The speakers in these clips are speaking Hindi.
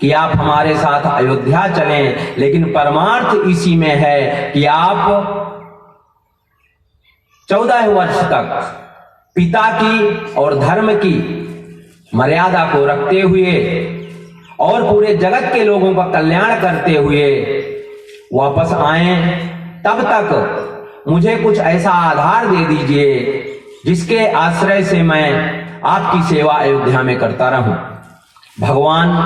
कि आप हमारे साथ अयोध्या चलें, लेकिन परमार्थ इसी में है कि आप 14 वर्ष तक पिता की और धर्म की मर्यादा को रखते हुए और पूरे जगत के लोगों का कल्याण करते हुए वापस आए। तब तक मुझे कुछ ऐसा आधार दे दीजिए जिसके आश्रय से मैं आपकी सेवा अयोध्या में करता रहूं। भगवान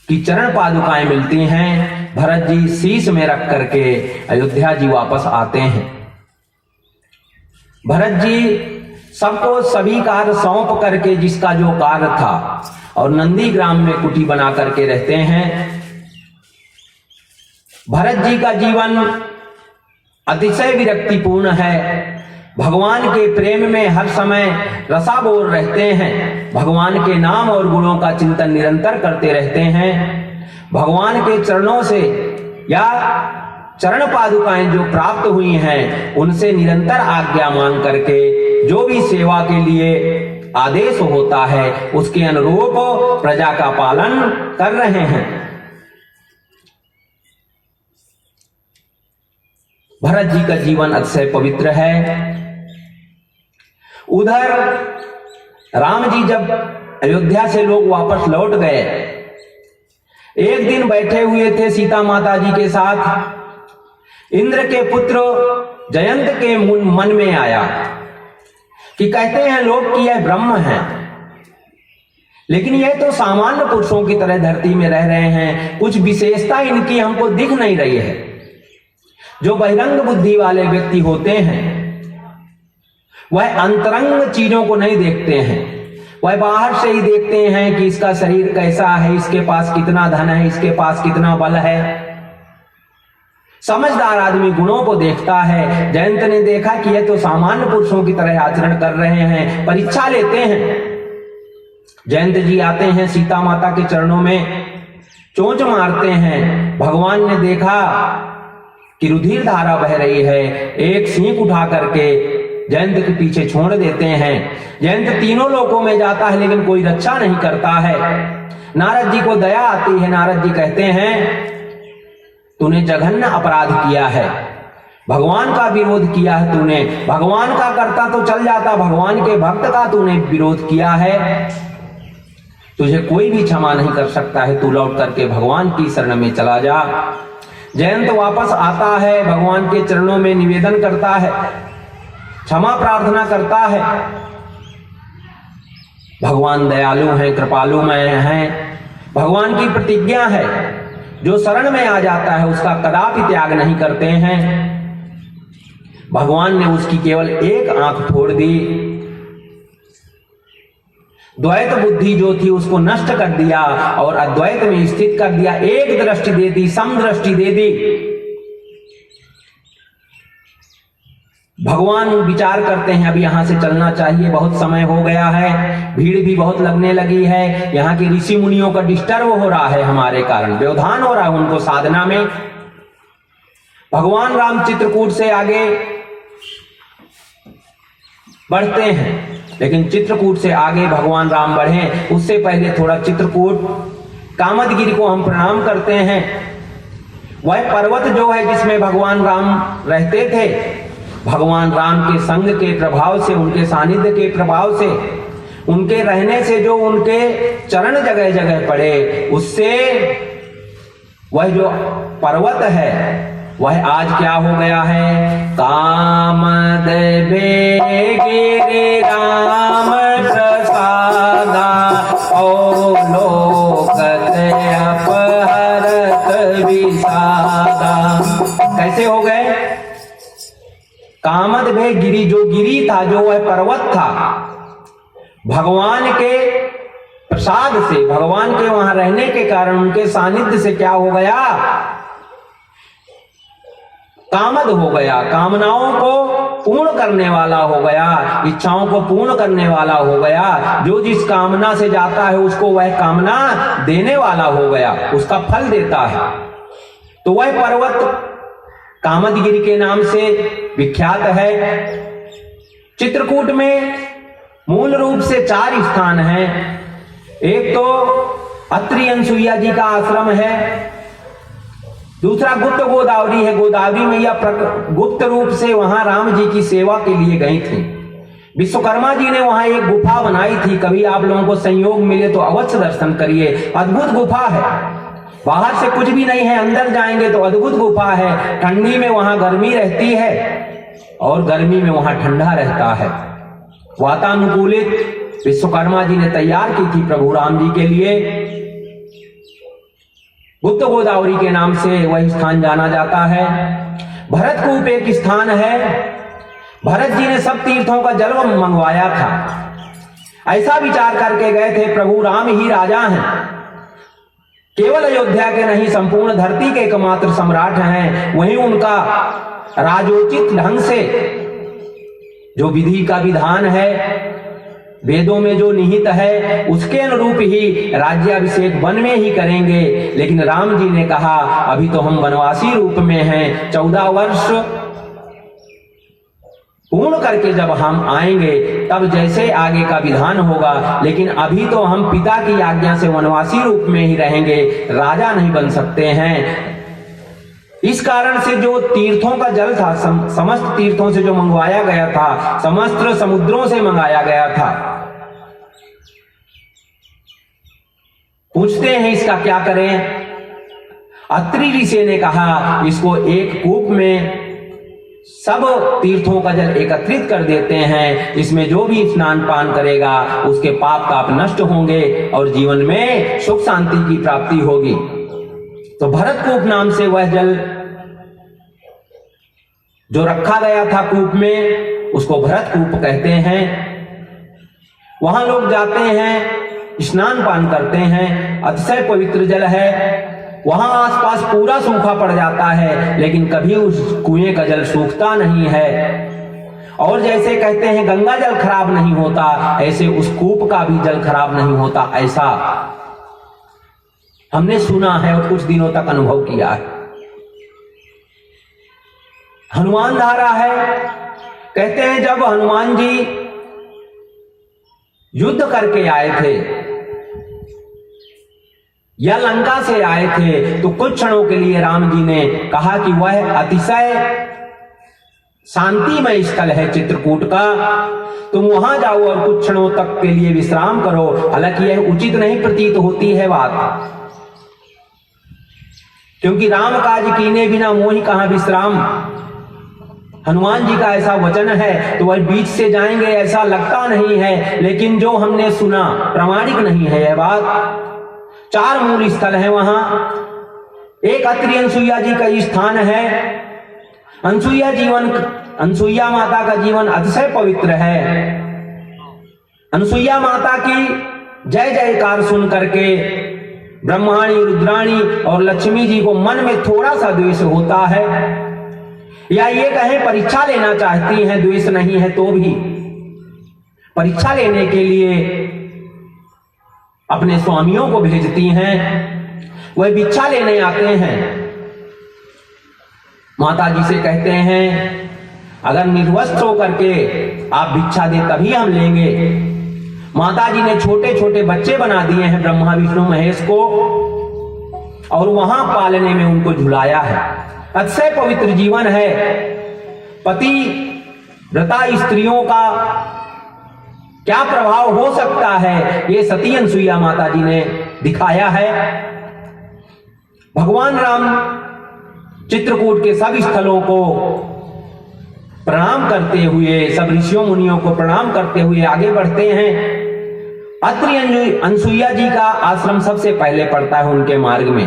की चरण पादुकाएं मिलती हैं। भरत जी शीश में रख करके अयोध्या जी वापस आते हैं। भरत जी सबको सभी कार्य सौंप करके जिसका जो कार्य था और नंदीग्राम में कुटी बना करके रहते हैं। भरत जी का जीवन अतिशय विरक्तिपूर्ण है। भगवान के प्रेम में हर समय रसाबोर रहते हैं। भगवान के नाम और गुणों का चिंतन निरंतर करते रहते हैं। भगवान के चरणों से या चरण पादुकाएं जो प्राप्त हुई हैं उनसे निरंतर आज्ञा मांग करके जो भी सेवा के लिए आदेश होता है उसके अनुरूप प्रजा का पालन कर रहे हैं। भरत जी का जीवन अतिशय पवित्र है। उधर राम जी जब अयोध्या से लोग वापस लौट गए, एक दिन बैठे हुए थे सीता माता जी के साथ। इंद्र के पुत्र जयंत के मन में आया कि कहते हैं लोग कि यह ब्रह्म है, लेकिन यह तो सामान्य पुरुषों की तरह धरती में रह रहे हैं, कुछ विशेषता इनकी हमको दिख नहीं रही है। जो बहिरंग बुद्धि वाले व्यक्ति होते हैं वह अंतरंग चीजों को नहीं देखते हैं, वह बाहर से ही देखते हैं कि इसका शरीर कैसा है, इसके पास कितना धन है, इसके पास कितना बल है। समझदार आदमी गुणों को देखता है। जयंत ने देखा कि यह तो सामान्य पुरुषों की तरह आचरण कर रहे हैं, परीक्षा लेते हैं। जयंत जी आते हैं, सीता माता के चरणों में चोंच मारते हैं। भगवान ने देखा कि रुधिर धारा बह रही है, एक सींग उठा करके जयंत के पीछे छोड़ देते हैं। जयंत तीनों लोकों में जाता है लेकिन कोई रक्षा नहीं करता है। नारद जी को दया आती है। नारद जी कहते हैं तूने जघन्य अपराध किया है, भगवान का विरोध किया है तूने। भगवान का करता तो चल जाता, भगवान के भक्त का तूने विरोध किया है, तुझे कोई भी क्षमा नहीं कर सकता है। तू लौट करके भगवान की शरण में चला जा। जयंत वापस आता है, भगवान के चरणों में निवेदन करता है, क्षमा प्रार्थना करता है। भगवान दयालु हैं, कृपालुमय हैं। भगवान की प्रतिज्ञा है जो शरण में आ जाता है उसका कदापि त्याग नहीं करते हैं। भगवान ने उसकी केवल एक आंख फोड़ दी, द्वैत बुद्धि जो थी उसको नष्ट कर दिया और अद्वैत में स्थित कर दिया। एक दृष्टि दे दी, समदृष्टि दे दी। भगवान विचार करते हैं अब यहां से चलना चाहिए, बहुत समय हो गया है, भीड़ भी बहुत लगने लगी है, यहाँ के ऋषि मुनियों का डिस्टर्ब हो रहा है, हमारे कारण व्यवधान हो रहा है उनको साधना में। भगवान राम चित्रकूट से आगे बढ़ते हैं, लेकिन चित्रकूट से आगे भगवान राम बढ़े उससे पहले थोड़ा चित्रकूट कामदगिरि को हम प्रणाम करते हैं। वह पर्वत जो है जिसमें भगवान राम रहते थे, भगवान राम के संग के प्रभाव से, उनके सानिध्य के प्रभाव से, उनके रहने से जो उनके चरण जगह जगह पड़े, उससे वह जो पर्वत है वह आज क्या हो गया है? कामदेवे गिरि राम प्रसादा अवलोकत अपहरत विषादा। कैसे हो गए? कामदेव गिरि, जो गिरि था, जो वह पर्वत था, भगवान के प्रसाद से, भगवान के वहां रहने के कारण, उनके सानिध्य से क्या हो गया? कामद हो गया, कामनाओं को पूर्ण करने वाला हो गया, इच्छाओं को पूर्ण करने वाला हो गया। जो जिस कामना से जाता है उसको वह कामना देने वाला हो गया, उसका फल देता है। तो वह पर्वत कामदगिरि के नाम से विख्यात है। चित्रकूट में मूल रूप से 4 स्थान हैं। एक तो अत्रि अनसुईया जी का आश्रम है। दूसरा गुप्त गोदावरी है। गोदावरी मैया गुप्त रूप से वहां राम जी की सेवा के लिए गई थी। विश्वकर्मा जी ने वहां एक गुफा बनाई थी। कभी आप लोगों को संयोग मिले तो अवश्य दर्शन करिए। अद्भुत गुफा है, बाहर से कुछ भी नहीं है, अंदर जाएंगे तो अद्भुत गुफा है। ठंडी में वहां गर्मी रहती है और गर्मी में वहां ठंडा रहता है। वातानुकूलित विश्वकर्मा जी ने तैयार की थी प्रभु राम जी के लिए। गुप्त गोदावरी के नाम से वह स्थान जाना जाता है। भरतकूप एक स्थान है। भरत जी ने सब तीर्थों का जल मंगवाया था। ऐसा विचार करके गए थे प्रभु राम ही राजा हैं, केवल अयोध्या के नहीं संपूर्ण धरती के एकमात्र सम्राट हैं। वहीं उनका राजोचित ढंग से जो विधि का विधान है, वेदों में जो निहित है, उसके अनुरूप ही राज्याभिषेक वन में ही करेंगे। लेकिन राम जी ने कहा अभी तो हम वनवासी रूप में हैं, 14 वर्ष पूर्ण करके जब हम आएंगे तब जैसे आगे का विधान होगा, लेकिन अभी तो हम पिता की आज्ञा से वनवासी रूप में ही रहेंगे, राजा नहीं बन सकते हैं। इस कारण से जो तीर्थों का जल था, समस्त तीर्थों से जो मंगवाया गया था, समस्त समुद्रों से मंगाया गया था। पूछते हैं इसका क्या करें? अत्रि ऋषि ने कहा इसको एक कूप में सब तीर्थों का जल एकत्रित कर देते हैं। इसमें जो भी स्नान पान करेगा उसके पाप ताप नष्ट होंगे और जीवन में सुख शांति की प्राप्ति होगी। तो भरतकूप नाम से वह जल जो रखा गया था कूप में, उसको भरतकूप कहते हैं। वहां लोग जाते हैं, स्नान पान करते हैं, अतिशय पवित्र जल है। वहां आसपास पूरा सूखा पड़ जाता है, लेकिन कभी उस कुएं का जल सूखता नहीं है। और जैसे कहते हैं गंगा जल खराब नहीं होता, ऐसे उस कूप का भी जल खराब नहीं होता, ऐसा हमने सुना है और कुछ दिनों तक अनुभव किया है। हनुमान धारा है। कहते हैं जब हनुमान जी युद्ध करके आए थे या लंका से आए थे, तो कुछ क्षणों के लिए राम जी ने कहा कि वह अतिशय शांतिमय स्थल है चित्रकूट का, तुम वहां जाओ और कुछ क्षणों तक के लिए विश्राम करो। हालांकि यह उचित नहीं प्रतीत होती है बात, क्योंकि राम काज कीने बिना मोहि कहां विश्राम। हनुमान जी का ऐसा वचन है, तो वह बीच से जाएंगे ऐसा लगता नहीं है, लेकिन जो हमने सुना प्रामाणिक नहीं है यह बात। 4 मूल स्थल हैं वहां। एक अत्रि अनसुईया जी का स्थान है। अनसुईया माता का जीवन अतिशय पवित्र है। अनसुईया माता की जय जयकार सुन करके ब्रह्माणी, रुद्राणी और लक्ष्मी जी को मन में थोड़ा सा द्वेष होता है, या ये कहें परीक्षा लेना चाहती हैं, द्वेष नहीं है तो भी परीक्षा लेने के लिए अपने स्वामियों को भेजती हैं। वह भिक्षा लेने आते हैं, माता जी से कहते हैं अगर निर्वस्त्र होकर के आप भिक्षा दे तभी हम लेंगे। माता जी ने छोटे छोटे बच्चे बना दिए हैं ब्रह्मा विष्णु महेश को, और वहां पालने में उनको झुलाया है। अतिशय पवित्र जीवन है। पति व्रता स्त्रियों का क्या प्रभाव हो सकता है, ये सती अनसुईया माता जी ने दिखाया है। भगवान राम चित्रकूट के सब स्थलों को प्रणाम करते हुए, सब ऋषियों मुनियों को प्रणाम करते हुए आगे बढ़ते हैं। अत्रि अनसुईया जी का आश्रम सबसे पहले पड़ता है उनके मार्ग में।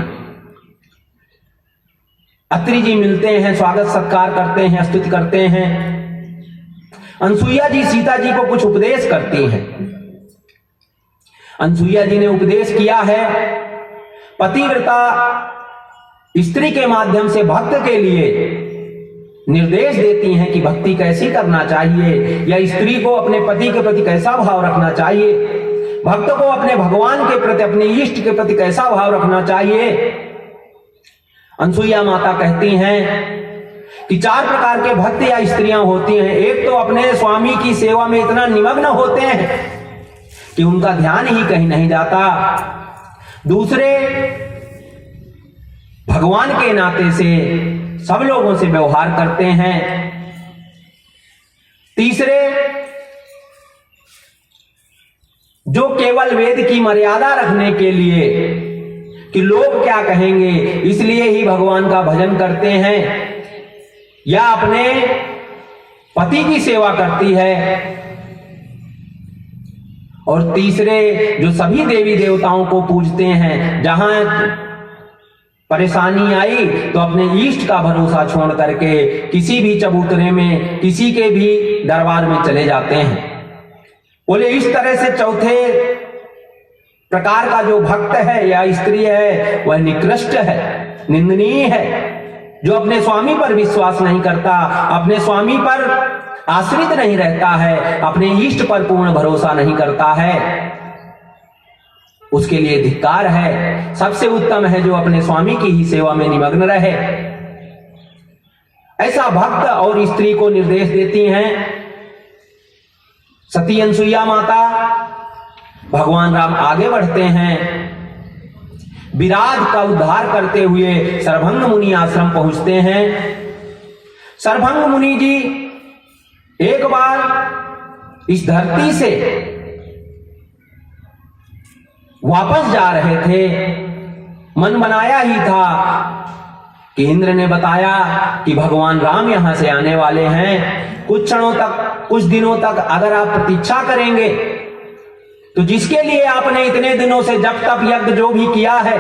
अत्रि जी मिलते हैं, स्वागत सत्कार करते हैं, स्तुति करते हैं। अनसुईया जी सीता जी को कुछ उपदेश करती हैं। अनसुईया जी ने उपदेश किया है, पतिव्रता स्त्री के माध्यम से भक्त के लिए निर्देश देती हैं कि भक्ति कैसी करना चाहिए, या स्त्री को अपने पति के प्रति कैसा भाव रखना चाहिए, भक्त को अपने भगवान के प्रति, अपने इष्ट के प्रति कैसा भाव रखना चाहिए। अनसुईया माता कहती हैं कि 4 प्रकार के भक्त या स्त्रियां होती हैं। एक तो अपने स्वामी की सेवा में इतना निमग्न होते हैं कि उनका ध्यान ही कहीं नहीं जाता। दूसरे, भगवान के नाते से सब लोगों से व्यवहार करते हैं। तीसरे, जो केवल वेद की मर्यादा रखने के लिए कि लोग क्या कहेंगे इसलिए ही भगवान का भजन करते हैं, या अपने पति की सेवा करती है। और तीसरे, जो सभी देवी देवताओं को पूजते हैं, जहां परेशानी आई तो अपने इष्ट का भरोसा छोड़ करके किसी भी चबूतरे में, किसी के भी दरबार में चले जाते हैं। बोले इस तरह से चौथे प्रकार का जो भक्त है या स्त्री है वह निकृष्ट है, निंदनीय है, जो अपने स्वामी पर विश्वास नहीं करता, अपने स्वामी पर आश्रित नहीं रहता है, अपने इष्ट पर पूर्ण भरोसा नहीं करता है, उसके लिए धिक्कार है। सबसे उत्तम है जो अपने स्वामी की ही सेवा में निमग्न रहे। ऐसा भक्त और स्त्री को निर्देश देती हैं सती अनसुईया माता। भगवान राम आगे बढ़ते हैं, विराट का उद्धार करते हुए सरभंग मुनि आश्रम पहुंचते हैं। सरभंग मुनि जी एक बार इस धरती से वापस जा रहे थे। मन बनाया ही था कि इंद्र ने बताया कि भगवान राम यहां से आने वाले हैं, कुछ क्षणों तक, कुछ दिनों तक अगर आप प्रतीक्षा करेंगे तो जिसके लिए आपने इतने दिनों से जब तप यज्ञ जो भी किया है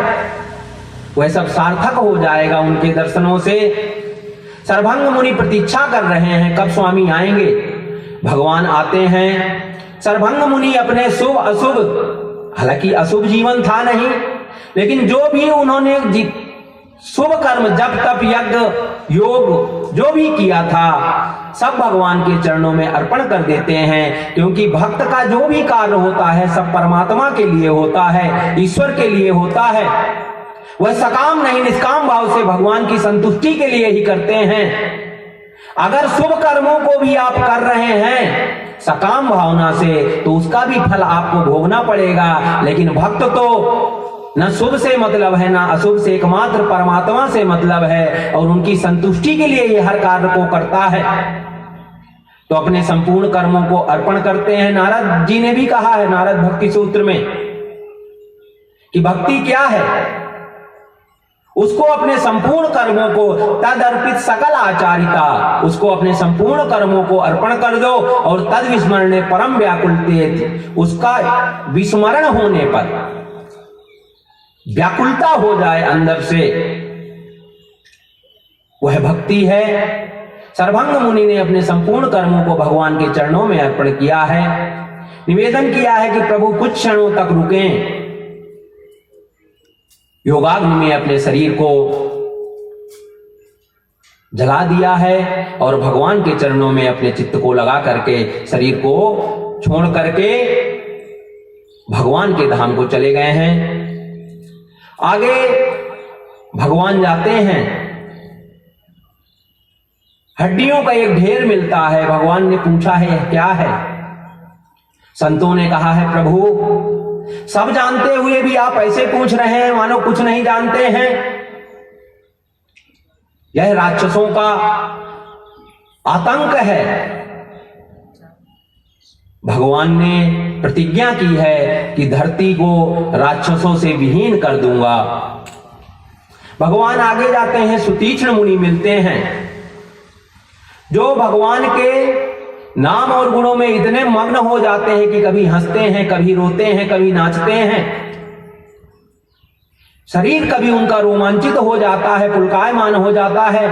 वह सब सार्थक हो जाएगा उनके दर्शनों से। सरभंग मुनि प्रतीक्षा कर रहे हैं कब स्वामी आएंगे। भगवान आते हैं। सरभंग मुनि अपने शुभ अशुभ, हालांकि अशुभ जीवन था नहीं, लेकिन जो भी उन्होंने शुभ कर्म, जब तप यज्ञ योग जो भी किया था सब भगवान के चरणों में अर्पण कर देते हैं, क्योंकि भक्त का जो भी कार्य होता है सब परमात्मा के लिए होता है, ईश्वर के लिए होता है। वह सकाम नहीं निष्काम भाव से भगवान की संतुष्टि के लिए ही करते हैं। अगर शुभ कर्मों को भी आप कर रहे हैं सकाम भावना से तो उसका भी फल आपको भोगना पड़ेगा। लेकिन भक्त तो न शुभ से मतलब है, ना अशुभ से, एकमात्र परमात्मा से मतलब है और उनकी संतुष्टि के लिए ये हर कार्य को करता है। तो अपने संपूर्ण कर्मों को अर्पण करते हैं। नारद जी ने भी कहा है नारद भक्ति सूत्र में कि भक्ति क्या है, उसको अपने संपूर्ण कर्मों को तद अर्पित सकल आचारिता, उसको अपने संपूर्ण कर्मों को अर्पण कर दो और तद विस्मरणे परम व्याकुलते, उसका विस्मरण होने पर व्याकुलता हो जाए अंदर से, वह भक्ति है। सरभंग मुनि ने अपने संपूर्ण कर्मों को भगवान के चरणों में अर्पण किया है। निवेदन किया है कि प्रभु कुछ क्षणों तक रुकें। योगाग्नि में अपने शरीर को जला दिया है और भगवान के चरणों में अपने चित्त को लगा करके शरीर को छोड़ करके भगवान के धाम को चले गए हैं। आगे भगवान जाते हैं, हड्डियों का एक ढेर मिलता है। भगवान ने पूछा है यह क्या है। संतों ने कहा है प्रभु सब जानते हुए भी आप ऐसे पूछ रहे हैं मानो कुछ नहीं जानते हैं। यह राक्षसों का आतंक है। भगवान ने प्रतिज्ञा की है कि धरती को राक्षसों से विहीन कर दूंगा। भगवान आगे जाते हैं, सुतीक्ष्ण मुनि मिलते हैं जो भगवान के नाम और गुणों में इतने मग्न हो जाते हैं कि कभी हंसते हैं, कभी रोते हैं, कभी नाचते हैं। शरीर कभी उनका रोमांचित हो जाता है, पुलकायमान हो जाता है,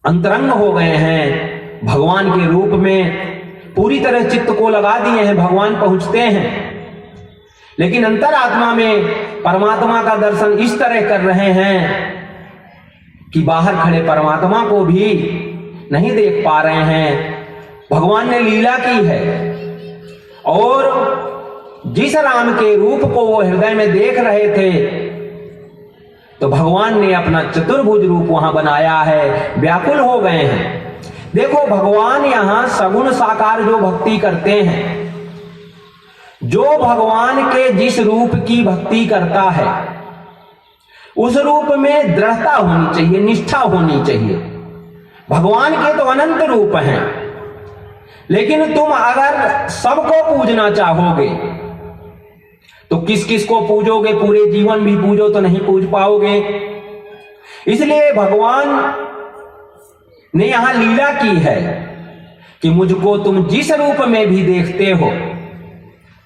अंतरंग हो गए हैं। भगवान के रूप में पूरी तरह चित्त को लगा दिए हैं, भगवान पहुंचते हैं। लेकिन अंतरात्मा में परमात्मा का दर्शन इस तरह कर रहे हैं कि बाहर खड़े परमात्मा को भी नहीं देख पा रहे हैं। भगवान ने लीला की है और जिस राम के रूप को वो हृदय में देख रहे थे तो भगवान ने अपना चतुर्भुज रूप वहां बनाया है, व्याकुल हो गए हैं। देखो भगवान यहां सगुण साकार जो भक्ति करते हैं, जो भगवान के जिस रूप की भक्ति करता है उस रूप में दृढ़ता होनी चाहिए, निष्ठा होनी चाहिए। भगवान के तो अनंत रूप हैं, लेकिन तुम अगर सबको पूजना चाहोगे तो किस किस को पूजोगे? पूरे जीवन भी पूजो तो नहीं पूज पाओगे। इसलिए भगवान ने यहां लीला की है कि मुझको तुम जिस रूप में भी देखते हो।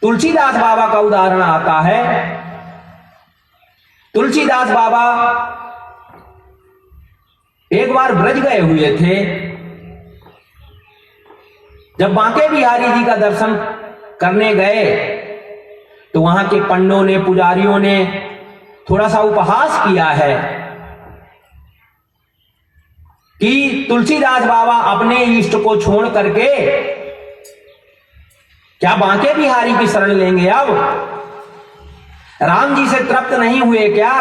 तुलसीदास बाबा का उदाहरण आता है। तुलसीदास बाबा एक बार ब्रज गए हुए थे। जब बांके बिहारी जी का दर्शन करने गए तो वहां के पंडों ने, पुजारियों ने थोड़ा सा उपहास किया है कि तुलसीदास बाबा अपने इष्ट को छोड़ करके क्या बांके बिहारी की शरण लेंगे? अब राम जी से तृप्त नहीं हुए क्या?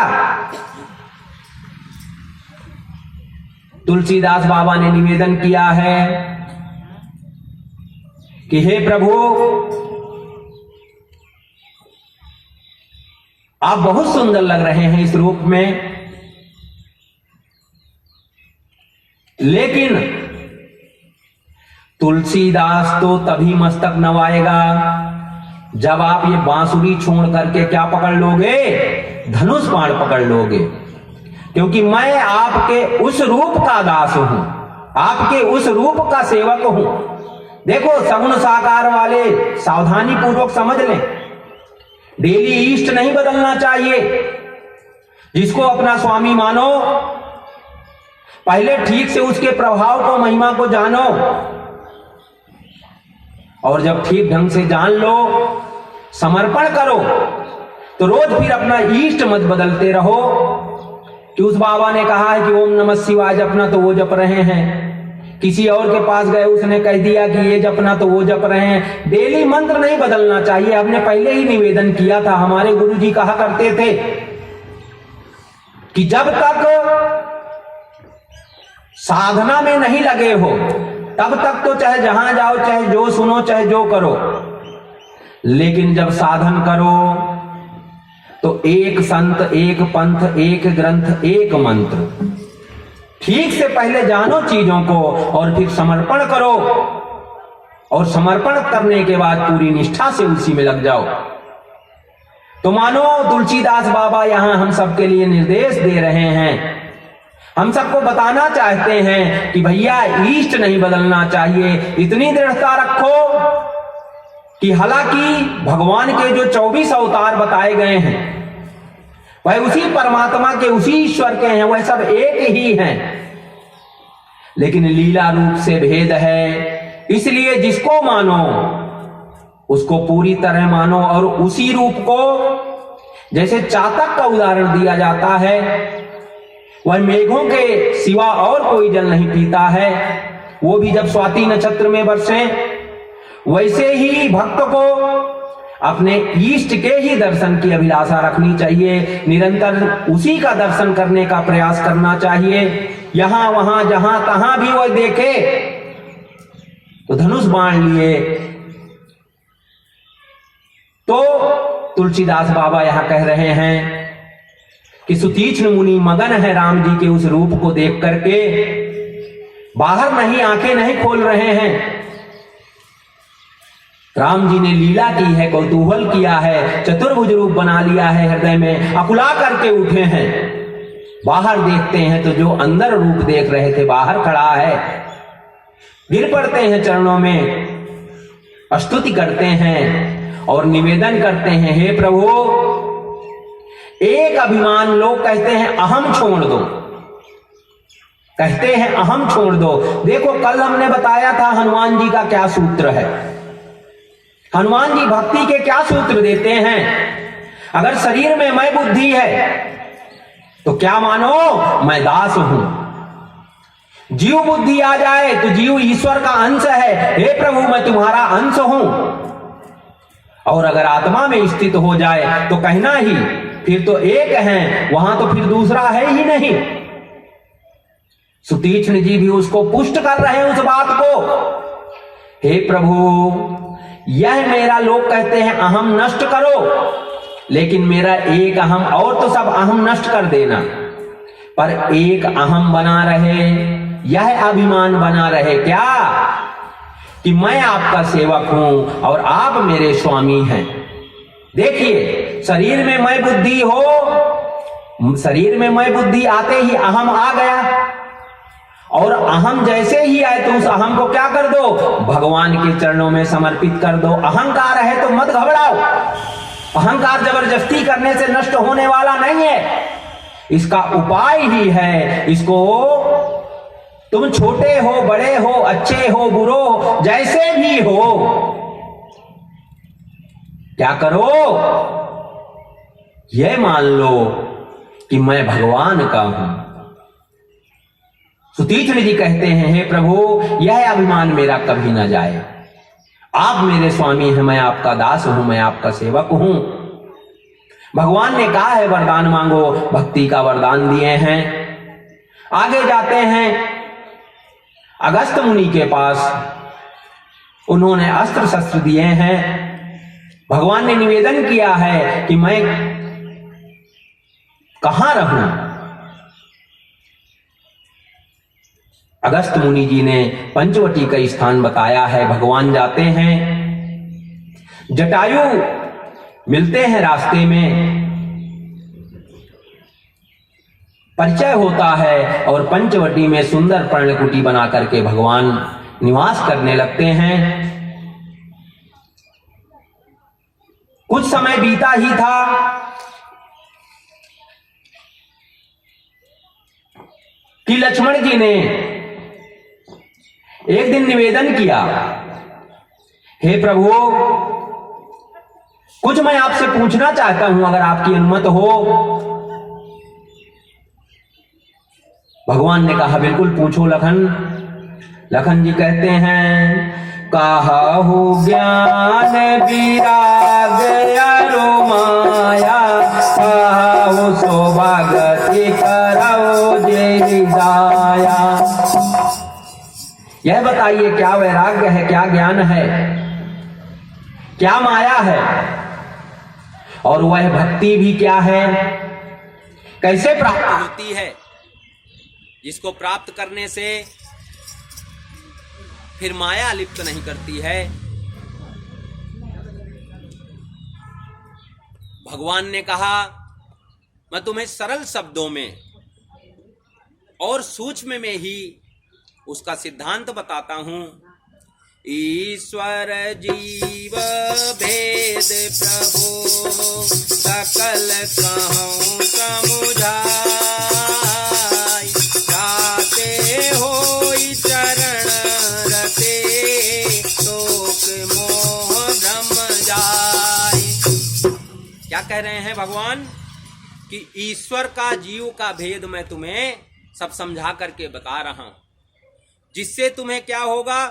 तुलसीदास बाबा ने निवेदन किया है कि हे प्रभु, आप बहुत सुंदर लग रहे हैं इस रूप में, लेकिन तुलसीदास तो तभी मस्तक नवाएगा जब आप ये बांसुरी छोड़ करके क्या पकड़ लोगे? धनुष बाण पकड़ लोगे। क्योंकि मैं आपके उस रूप का दास हूं, आपके उस रूप का सेवक हूं। देखो, सगुण साकार वाले सावधानी पूर्वक समझ लें, डेली ईस्ट नहीं बदलना चाहिए। जिसको अपना स्वामी मानो, पहले ठीक से उसके प्रभाव को, महिमा को जानो, और जब ठीक ढंग से जान लो, समर्पण करो, तो रोज फिर अपना ईष्ट मत बदलते रहो। कि उस बाबा ने कहा है कि ओम नमः शिवाय जपना, तो वो जप रहे हैं। किसी और के पास गए, उसने कह दिया कि ये जपना, तो वो जप रहे हैं। डेली मंत्र नहीं बदलना चाहिए। हमने पहले ही निवेदन किया था, हमारे गुरुजी कहा करते थे कि जब तक साधना में नहीं लगे हो तब तक तो चाहे जहां जाओ, चाहे जो सुनो, चाहे जो करो, लेकिन जब साधन करो तो एक संत, एक पंथ, एक ग्रंथ, एक मंत्र, ठीक से पहले जानो चीजों को और फिर समर्पण करो, और समर्पण करने के बाद पूरी निष्ठा से उसी में लग जाओ। तो मानो तुलसीदास बाबा यहां हम सबके लिए निर्देश दे रहे हैं, हम सबको बताना चाहते हैं कि भैया ईष्ट नहीं बदलना चाहिए। इतनी दृढ़ता रखो कि हालांकि भगवान के जो 24 अवतार बताए गए हैं वह उसी परमात्मा के, उसी ईश्वर के हैं, वह सब एक ही हैं, लेकिन लीला रूप से भेद है। इसलिए जिसको मानो उसको पूरी तरह मानो, और उसी रूप को, जैसे चातक का उदाहरण दिया जाता है, वह मेघों के सिवा और कोई जल नहीं पीता है, वो भी जब स्वाति नक्षत्र में बरसे। वैसे ही भक्त को अपने ईष्ट के ही दर्शन की अभिलाषा रखनी चाहिए, निरंतर उसी का दर्शन करने का प्रयास करना चाहिए। यहां वहां जहां तहां भी वह देखे तो धनुष बाण लिए। तो तुलसीदास बाबा यहां कह रहे हैं कि सुतीक्ष्ण मुनि मगन है राम जी के उस रूप को देख करके, बाहर नहीं, आंखें नहीं खोल रहे हैं। राम जी ने लीला की है, कौतूहल किया है, चतुर्भुज रूप बना लिया है, हृदय में अकुला करके उठे हैं। बाहर देखते हैं तो जो अंदर रूप देख रहे थे बाहर खड़ा है, गिर पड़ते हैं चरणों में, स्तुति करते हैं और निवेदन करते हैं, हे प्रभु एक अभिमान, लोग कहते हैं अहम छोड़ दो, कहते हैं अहम छोड़ दो। देखो कल हमने बताया था हनुमान जी का क्या सूत्र है। हनुमान जी भक्ति के क्या सूत्र देते हैं? अगर शरीर में मैं बुद्धि है तो क्या मानो? मैं दास हूं। जीव बुद्धि आ जाए तो जीव ईश्वर का अंश है, हे प्रभु मैं तुम्हारा अंश हूं। और अगर आत्मा में स्थित हो जाए तो कहना ही, फिर तो एक है, वहां तो फिर दूसरा है ही नहीं। सुतीक्ष्ण जी भी उसको पुष्ट कर रहे हैं उस बात को। हे प्रभु यह मेरा, लोग कहते हैं अहम नष्ट करो, लेकिन मेरा एक अहम, और तो सब अहम नष्ट कर देना, पर एक अहम बना रहे, यह अभिमान बना रहे क्या, कि मैं आपका सेवक हूं और आप मेरे स्वामी हैं। देखिए, शरीर में मैं बुद्धि हो, शरीर में मैं बुद्धि आते ही अहम आ गया, और अहम जैसे ही आए तो उस अहम को क्या कर दो, भगवान के चरणों में समर्पित कर दो। अहंकार है तो मत घबराओ, अहंकार जबरदस्ती करने से नष्ट होने वाला नहीं है, इसका उपाय ही है। इसको तुम छोटे हो, बड़े हो, अच्छे हो, बुरो हो, जैसे भी हो, क्या करो, यह मान लो कि मैं भगवान का हूं। सुतीक्ष्ण जी कहते हैं, हे प्रभु, यह अभिमान मेरा कभी ना जाए, आप मेरे स्वामी हैं, मैं आपका दास हूं, मैं आपका सेवक हूं। भगवान ने कहा है वरदान मांगो, भक्ति का वरदान दिए हैं। आगे जाते हैं अगस्त मुनि के पास, उन्होंने अस्त्र शस्त्र दिए हैं। भगवान ने निवेदन किया है कि मैं कहां रहूं। अगस्त मुनि जी ने पंचवटी का स्थान बताया है। भगवान जाते हैं, जटायु मिलते हैं रास्ते में, परिचय होता है और पंचवटी में सुंदर पर्णकुटी बना करके भगवान निवास करने लगते हैं। कुछ समय बीता ही था कि लक्ष्मण जी ने एक दिन निवेदन किया, हे प्रभु, कुछ मैं आपसे पूछना चाहता हूं, अगर आपकी अनुमति हो। भगवान ने कहा, बिल्कुल पूछो लखन। लखन जी कहते हैं, काहू ज्ञान विराग अरो माया, काहू सौभाग्य करौ जे दाया। यह बताइए, क्या वैराग्य है, क्या ज्ञान है, क्या माया है, और वह भक्ति भी क्या है, कैसे प्राप्त होती है, जिसको प्राप्त करने से फिर माया लिप्त नहीं करती है। भगवान ने कहा, मैं तुम्हें सरल शब्दों में और सूक्ष्म में ही उसका सिद्धांत बताता हूं। ईश्वर जीव भेद प्रभु, सकल कहूं समुझाई, जाते होई चरण रते, शोक मोह भ्रम जाय। क्या कह रहे हैं भगवान, कि ईश्वर का जीव का भेद मैं तुम्हें सब समझा करके बता रहा हूं, जिससे तुम्हें क्या होगा,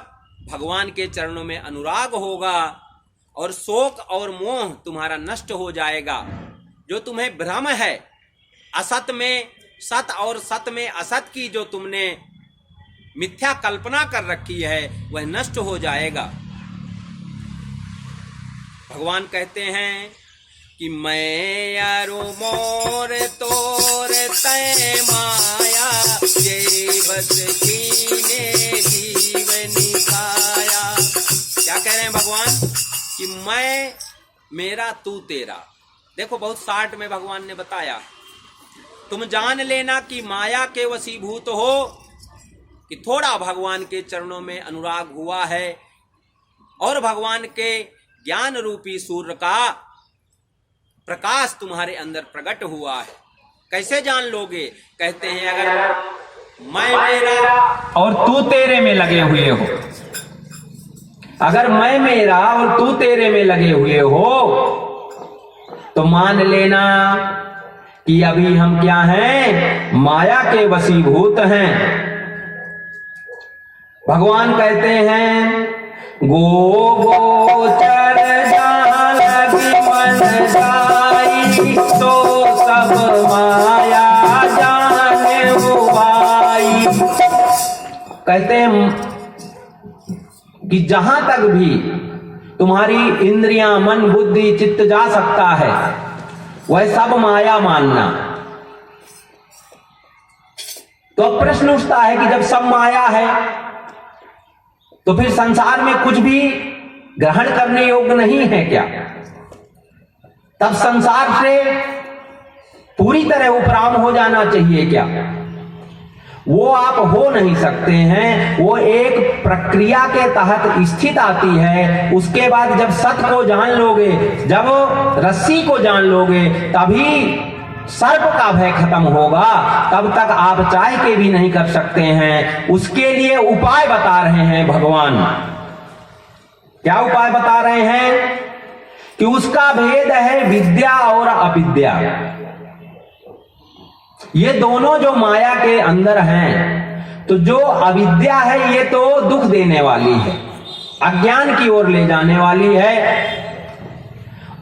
भगवान के चरणों में अनुराग होगा और शोक और मोह तुम्हारा नष्ट हो जाएगा। जो तुम्हें भ्रम है, असत में सत और सत में असत की जो तुमने मिथ्या कल्पना कर रखी है, वह नष्ट हो जाएगा। भगवान कहते हैं कि मैं अरु मोर तोर तय माया, ये बस कीने जीवनी खाया। क्या कह रहे हैं भगवान, कि मैं मेरा तू तेरा। देखो, बहुत शार्ट में भगवान ने बताया, तुम जान लेना कि माया के वशीभूत हो, कि थोड़ा भगवान के चरणों में अनुराग हुआ है और भगवान के ज्ञान रूपी सूर्य का प्रकाश तुम्हारे अंदर प्रकट हुआ है। कैसे जान लोगे, कहते हैं, अगर मैं मेरा और तू तेरे में लगे हुए हो, अगर मैं मेरा और तू तेरे में लगे हुए हो, तो मान लेना कि अभी हम क्या हैं, माया के वशीभूत हैं। भगवान कहते हैं, गो गोचर जान मन जाई, तो सब माया जाने उबाई। कहते हैं कि जहां तक भी तुम्हारी इंद्रियां, मन, बुद्धि, चित्त जा सकता है, वह सब माया मानना। तो अब प्रश्न उठता है कि जब सब माया है तो फिर संसार में कुछ भी ग्रहण करने योग्य नहीं है क्या? तब संसार से पूरी तरह उपराम हो जाना चाहिए क्या? वो आप हो नहीं सकते हैं। वो एक प्रक्रिया के तहत स्थित आती है। उसके बाद जब सत्य को जान लोगे, जब रस्सी को जान लोगे, तभी सर्प का भय खत्म होगा। तब तक आप चाह के भी नहीं कर सकते हैं। उसके लिए उपाय बता रहे हैं भगवान। क्या उपाय बता रहे हैं? कि उसका भेद है विद्या और अविद्या। ये दोनों जो माया के अंदर हैं, तो जो अविद्या है ये तो दुख देने वाली है, अज्ञान की ओर ले जाने वाली है।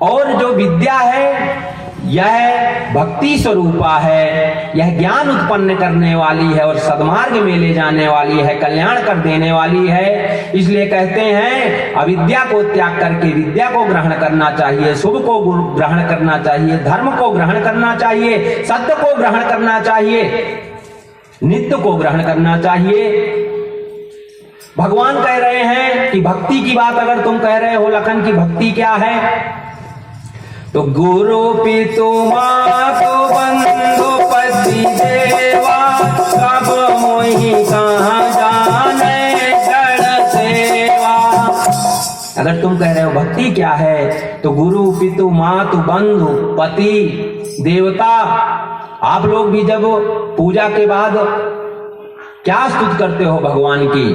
और जो विद्या है यह भक्ति स्वरूपा है, यह ज्ञान उत्पन्न करने वाली है और सद्मार्ग में ले जाने वाली है, कल्याण कर देने वाली है। इसलिए कहते हैं अविद्या को त्याग करके विद्या को ग्रहण करना चाहिए, शुभ को ग्रहण करना चाहिए, धर्म को ग्रहण करना चाहिए, सत्य को ग्रहण करना चाहिए, नित्य को ग्रहण करना चाहिए। भगवान कह रहे हैं कि भक्ति की बात अगर तुम कह रहे हो लखन की भक्ति क्या है, तो गुरु पितु मातु बंधु पति देवा, सब मोहि कहाँ जाने जड़ सेवा। अगर तुम कह रहे हो भक्ति क्या है, तो गुरु पितु मातु बंधु पति देवता। आप लोग भी जब पूजा के बाद क्या स्तुति करते हो भगवान की,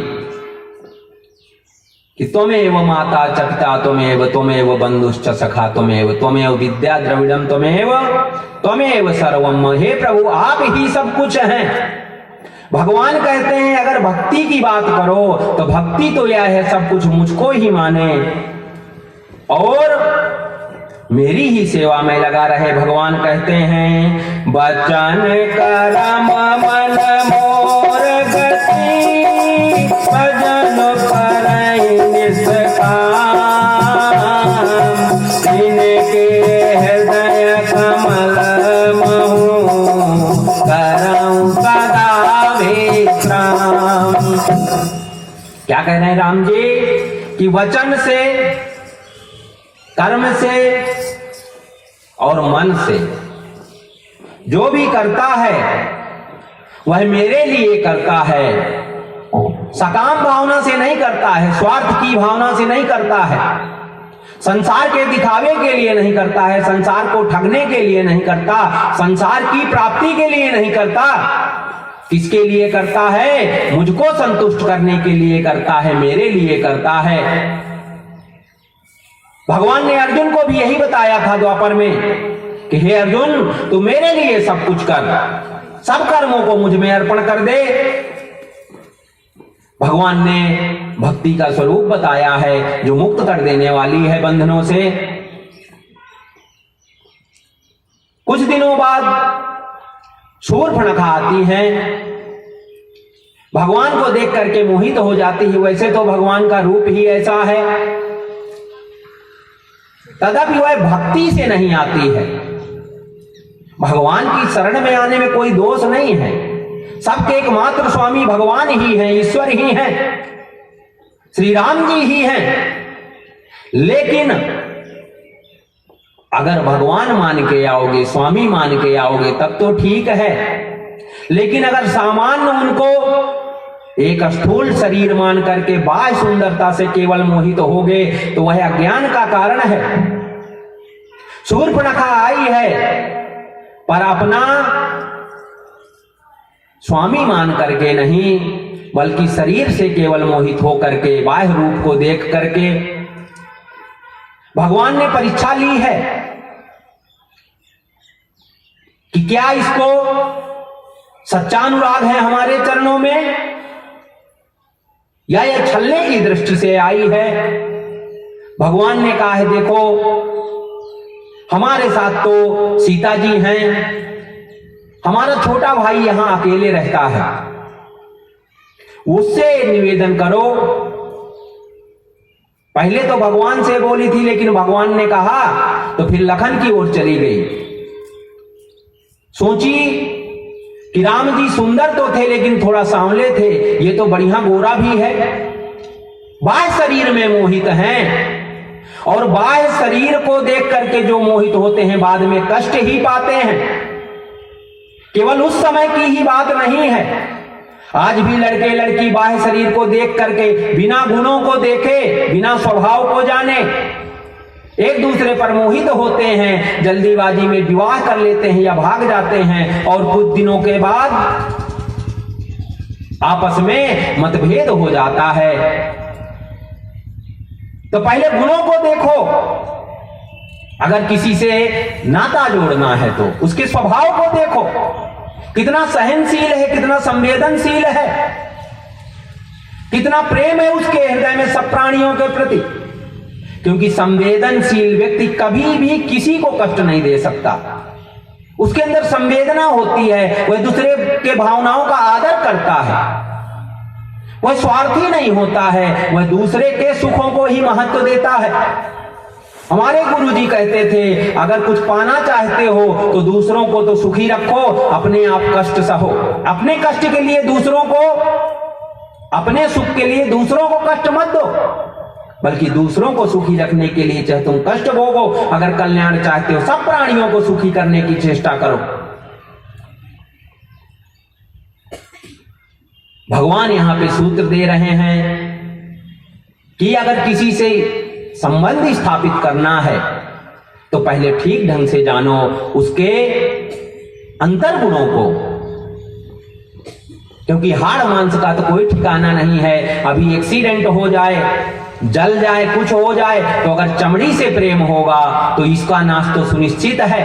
कि त्वमेव माता च पिता त्वमेव बंधुश्च सखा त्वमेव विद्या द्रविड़म त्वमेव सर्वम। हे प्रभु आप ही सब कुछ हैं। भगवान कहते हैं अगर भक्ति की बात करो तो भक्ति तो यह है सब कुछ मुझको ही माने और मेरी ही सेवा में लगा रहे। भगवान कहते हैं बचन करम मन मोर गति, भजन करई निष्काम, इनके हृदय कमल महु करऊं सदा विश्राम। क्या कह रहे हैं राम जी? कि वचन से, कर्म से और मन से जो भी करता है वह मेरे लिए करता है। सकाम भावना से नहीं करता है, स्वार्थ की भावना से नहीं करता है, संसार के दिखावे के लिए नहीं करता है, संसार को ठगने के लिए नहीं करता, संसार की प्राप्ति के लिए नहीं करता। किसके लिए करता है? मुझको संतुष्ट करने के लिए करता है, मेरे लिए करता है। भगवान ने अर्जुन को भी यही बताया था द्वापर में कि हे अर्जुन तू मेरे लिए सब कुछ कर, सब कर्मों को मुझ में अर्पण कर दे। भगवान ने भक्ति का स्वरूप बताया है जो मुक्त कर देने वाली है बंधनों से। कुछ दिनों बाद शूर्पणखा आती है, भगवान को देख करके मोहित हो जाती है। वैसे तो भगवान का रूप ही ऐसा है, तथापि वह भक्ति से नहीं आती है। भगवान की शरण में आने में कोई दोष नहीं है, सबके एकमात्र स्वामी भगवान ही हैं, ईश्वर ही हैं, श्री राम जी ही हैं। लेकिन अगर भगवान मान के आओगे, स्वामी मान के आओगे तब तो ठीक है। लेकिन अगर सामान्य उनको एक स्थूल शरीर मान करके बाह्य सुंदरता से केवल मोहित होगे तो वह अज्ञान का कारण है। शूर्पणखा आई है पर अपना स्वामी मान करके नहीं, बल्कि शरीर से केवल मोहित हो करके, बाह्य रूप को देख करके। भगवान ने परीक्षा ली है कि क्या इसको सच्चा अनुराग है हमारे चरणों में, या यह छलने की दृष्टि से आई है। भगवान ने कहा है देखो हमारे साथ तो सीता जी हैं, हमारा छोटा भाई यहां अकेले रहता है, उससे निवेदन करो पहले तो भगवान से बोली थी, लेकिन भगवान ने कहा तो फिर लखन की ओर चली गई। सोची कि राम जी सुंदर तो थे लेकिन थोड़ा सांवले थे, ये तो बढ़िया गोरा भी है। बाह्य शरीर में मोहित हैं और बाह्य शरीर को देख करके जो मोहित होते हैं बाद में कष्ट ही पाते हैं। केवल उस समय की ही बात नहीं है, आज भी लड़के लड़की बाह्य शरीर को देख करके बिना गुणों को देखे, बिना स्वभाव को जाने एक दूसरे पर मोहित होते हैं, जल्दीबाजी में विवाह कर लेते हैं या भाग जाते हैं और कुछ दिनों के बाद आपस में मतभेद हो जाता है। तो पहले गुणों को देखो, अगर किसी से नाता जोड़ना है तो उसके स्वभाव को देखो, कितना सहनशील है, कितना संवेदनशील है, कितना प्रेम है उसके हृदय में सब प्राणियों के प्रति। क्योंकि संवेदनशील व्यक्ति कभी भी किसी को कष्ट नहीं दे सकता, उसके अंदर संवेदना होती है, वह दूसरे के भावनाओं का आदर करता है, वह स्वार्थी नहीं होता है, वह दूसरे के सुखों को ही महत्व देता है। हमारे गुरुजी कहते थे, अगर कुछ पाना चाहते हो तो दूसरों को तो सुखी रखो, अपने आप कष्ट सहो। अपने कष्ट के लिए दूसरों को, अपने सुख के लिए दूसरों को कष्ट मत दो, बल्कि दूसरों को सुखी रखने के लिए चाहे तुम कष्ट भोगो, अगर कल्याण चाहते हो सब प्राणियों को सुखी करने की चेष्टा करो। भगवान यहां पे सूत्र दे रहे हैं कि अगर किसी से संबंध स्थापित करना है तो पहले ठीक ढंग से जानो उसके अंतर गुणों को, क्योंकि हाड़ मांस का तो कोई ठिकाना नहीं है। अभी एक्सीडेंट हो जाए, जल जाए, कुछ हो जाए तो अगर चमड़ी से प्रेम होगा तो इसका नाश तो सुनिश्चित है,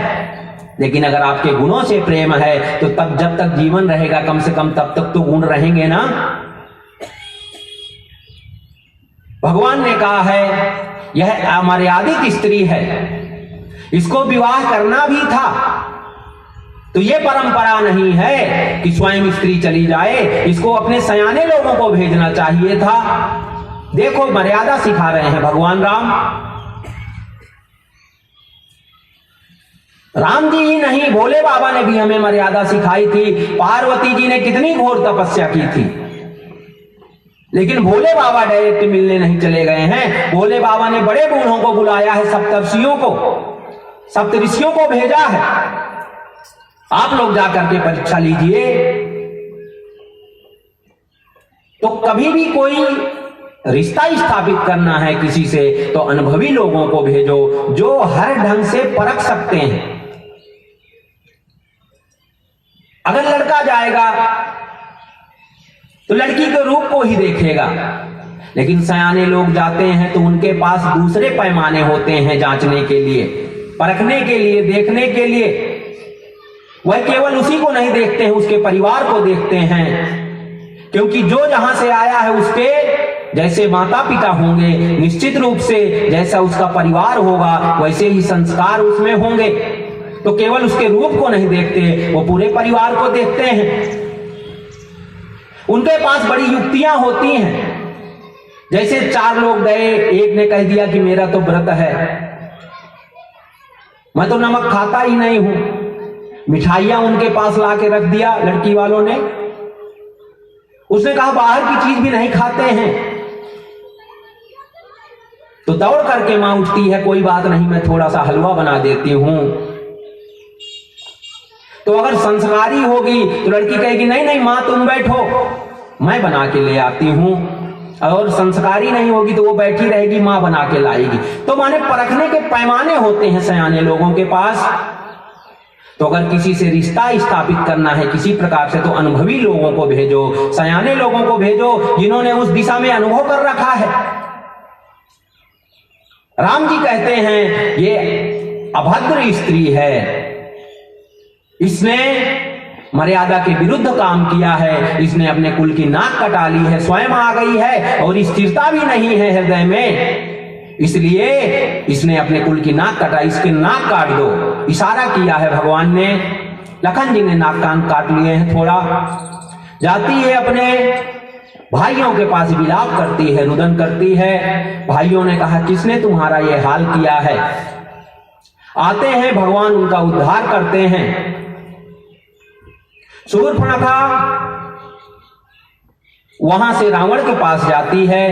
लेकिन अगर आपके गुणों से प्रेम है तो तब जब तक जीवन रहेगा कम से कम तब तक तो गुण रहेंगे ना। भगवान ने कहा है यह अमर्यादित स्त्री है, इसको विवाह करना भी था तो यह परंपरा नहीं है कि स्वयं स्त्री चली जाए, इसको अपने सयाने लोगों को भेजना चाहिए था। देखो मर्यादा सिखा रहे हैं भगवान राम। राम जी ही नहीं, भोले बाबा ने भी हमें मर्यादा सिखाई थी। पार्वती जी ने कितनी घोर तपस्या की थी, लेकिन भोले बाबा डायरेक्ट मिलने नहीं चले गए हैं। भोले बाबा ने बड़े बूढ़ों को बुलाया है, सप्तर्षियों को, सप्तऋषियों को भेजा है। आप लोग जाकर के परीक्षा लीजिए। तो कभी भी कोई रिश्ता स्थापित करना है किसी से तो अनुभवी लोगों को भेजो जो हर ढंग से परख सकते हैं। अगर लड़का जाएगा तो लड़की के रूप को ही देखेगा, लेकिन सयाने लोग जाते हैं तो उनके पास दूसरे पैमाने होते हैं जांचने के लिए, परखने के लिए, देखने के लिए। वह केवल उसी को नहीं देखते हैं, उसके परिवार को देखते हैं, क्योंकि जो जहां से आया है उसके जैसे माता पिता होंगे, निश्चित रूप से जैसा उसका परिवार होगा वैसे ही संस्कार उसमें होंगे। तो केवल उसके रूप को नहीं देखते, वो पूरे परिवार को देखते हैं। उनके पास बड़ी युक्तियां होती हैं। जैसे 4 लोग गए, एक ने कह दिया कि मेरा तो व्रत है, मैं तो नमक खाता ही नहीं हूं। मिठाइयां उनके पास ला के रख दिया लड़की वालों ने। उसने कहा बाहर की चीज भी नहीं खाते हैं। तो दौड़ करके मां उठती है, कोई बात नहीं मैं थोड़ा सा हलवा बना देती हूं। तो अगर संस्कारी होगी तो लड़की कहेगी नहीं नहीं मां तुम बैठो, मैं बना के ले आती हूं। और संस्कारी नहीं होगी तो वो बैठी रहेगी, मां बना के लाएगी। तो माने परखने के पैमाने होते हैं सयाने लोगों के पास। तो अगर किसी से रिश्ता स्थापित करना है किसी प्रकार से तो अनुभवी लोगों को भेजो, सयाने लोगों को भेजो जिन्होंने उस दिशा में अनुभव कर रखा है। राम जी कहते हैं ये अभद्र स्त्री है, इसने मर्यादा के विरुद्ध काम किया है, इसने अपने कुल की नाक कटा ली है, स्वयं आ गई है और स्थिरता भी नहीं है हृदय में, इसलिए इसने अपने कुल की नाक कटा, इसके नाक काट दो। इशारा किया है भगवान ने। लखन जी ने नाक कान काट लिए हैं थोड़ा। जाती है अपने भाइयों के पास विलाप करती है, रुदन करती है। भाइयों ने कहा किसने तुम्हारा ये हाल किया है? आते हैं, भगवान उनका उद्धार करते हैं। शूर्पणखा वहां से रावण के पास जाती है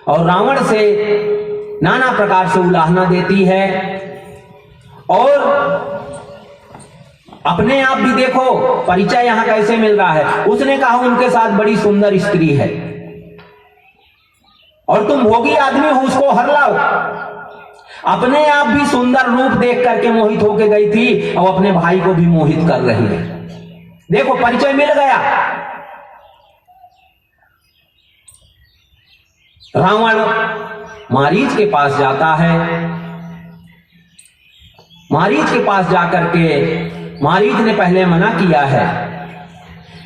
और रावण से नाना प्रकार से उलाहना देती है और अपने आप भी देखो परिचय यहां कैसे मिल रहा है। उसने कहा उनके साथ बड़ी सुंदर स्त्री है और तुम भोगी आदमी हो, उसको हर लाओ। अपने आप भी सुंदर रूप देख करके मोहित होके गई थी और अपने भाई को भी मोहित कर रही है। देखो परिचय मिल गया। रावण मारीच के पास जाता है। मारीच के पास जाकर के मारीच ने पहले मना किया है